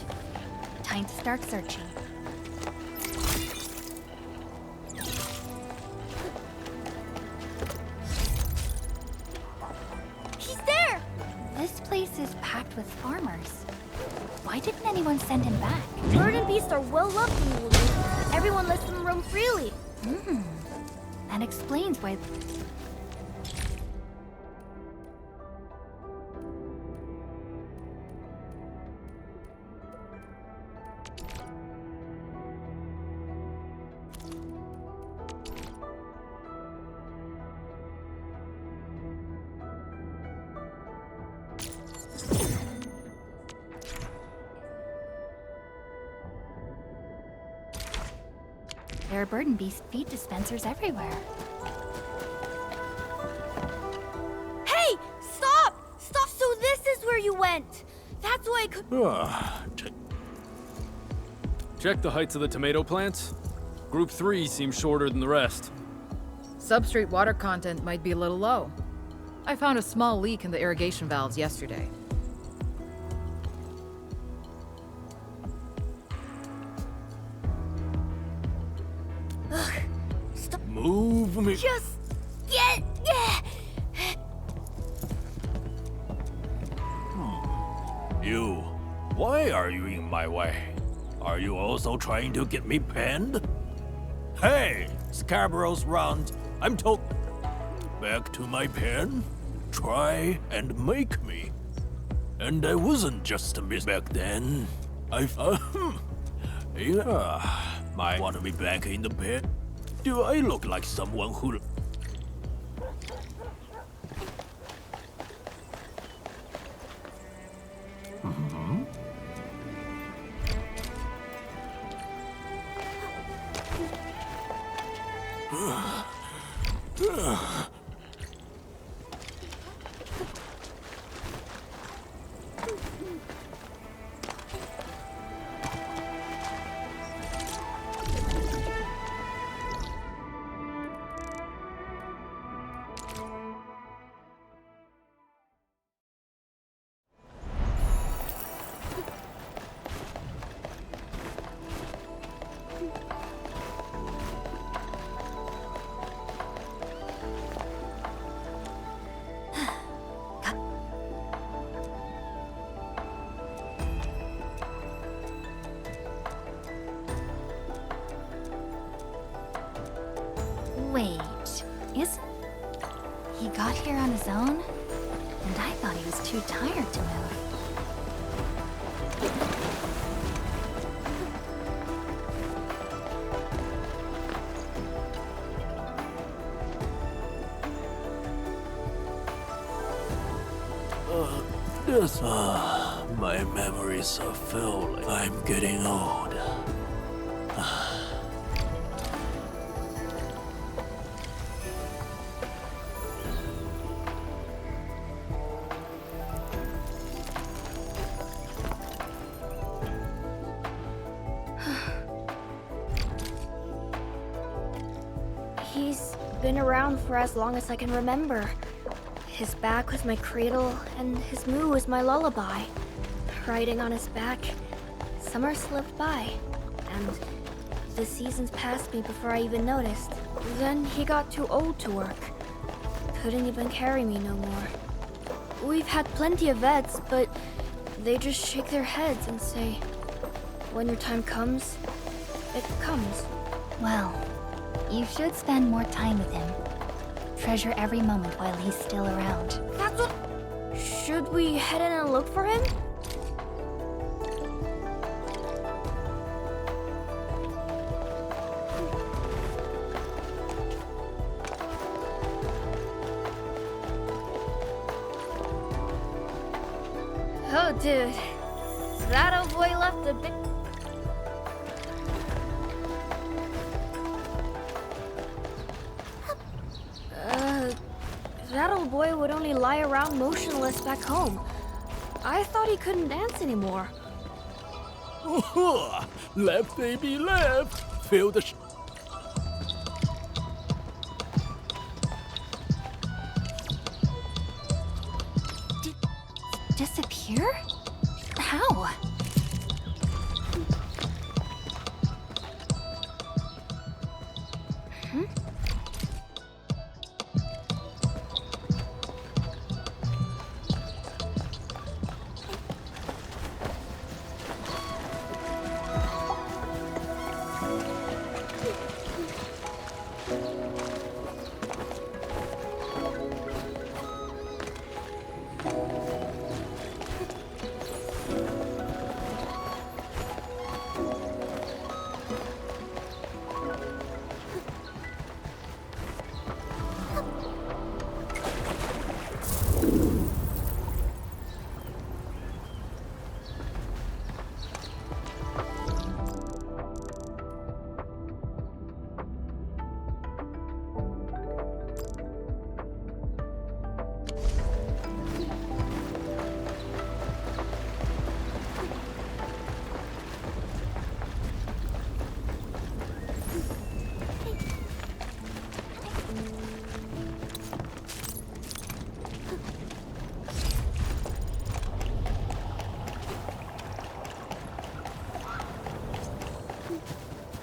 Time to start searching.
He's there!
This place is packed with farmers. Why didn't anyone send him back?
Burden Beasts are well loved in the world. Everyone lets them roam freely.
That explains why...
There are Burden Beast feed dispensers everywhere.
Hey! Stop! Stop! So this is where you went! That's why I could.
Check the heights of the tomato plants. Group 3 seems shorter than the rest.
Substrate water content might be a little low. I found a small leak in the irrigation valves yesterday.
Ugh. Stop.
Move me.
Just get.
You. Why are you in my way? Are you also trying to get me pinned? Hey, Scarborough's round. I'm told. Back to my pen. Try and make me. And I wasn't just a miss back then. Yeah. Might want to be back in the pen. Do I look like someone who...
Wait, isn't... He got here on his own? And I thought he was too tired to move.
My memories are failing. I'm getting old.
He's been around for as long as I can remember. His back was my cradle, and his moo was my lullaby. Riding on his back, summer slipped by, and the seasons passed me before I even noticed. Then he got too old to work. Couldn't even carry me no more. We've had plenty of vets, but they just shake their heads and say, when your time comes, it comes.
Well, you should spend more time with him. Treasure every moment while he's still around.
That's what... Should we head in and look for him? Oh, dude. That old boy left a bit... That old boy would only lie around motionless back home. I thought he couldn't dance anymore.
Left, baby, left. Feel the...
Disappear? How?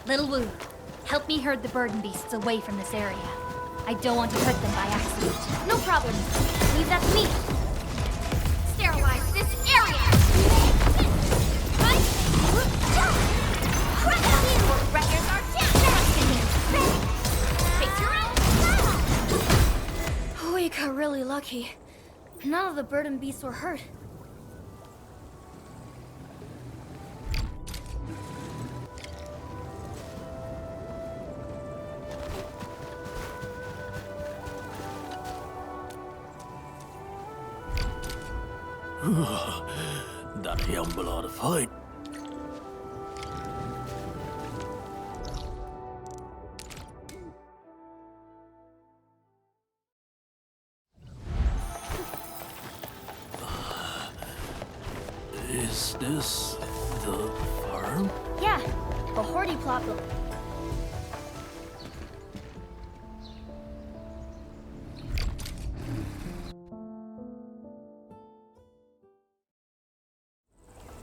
Little Wu, help me herd the burden beasts away from this area. I don't want to hurt them by accident.
No problem. Leave that to me. Sterilize this area! Wreckers are down me! Face your own!
We got really lucky. None of the burden beasts were hurt.
That young blood fight. Is this the farm?
Yeah, the Horty plot.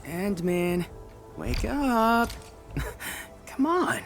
Endman, wake up. Come on.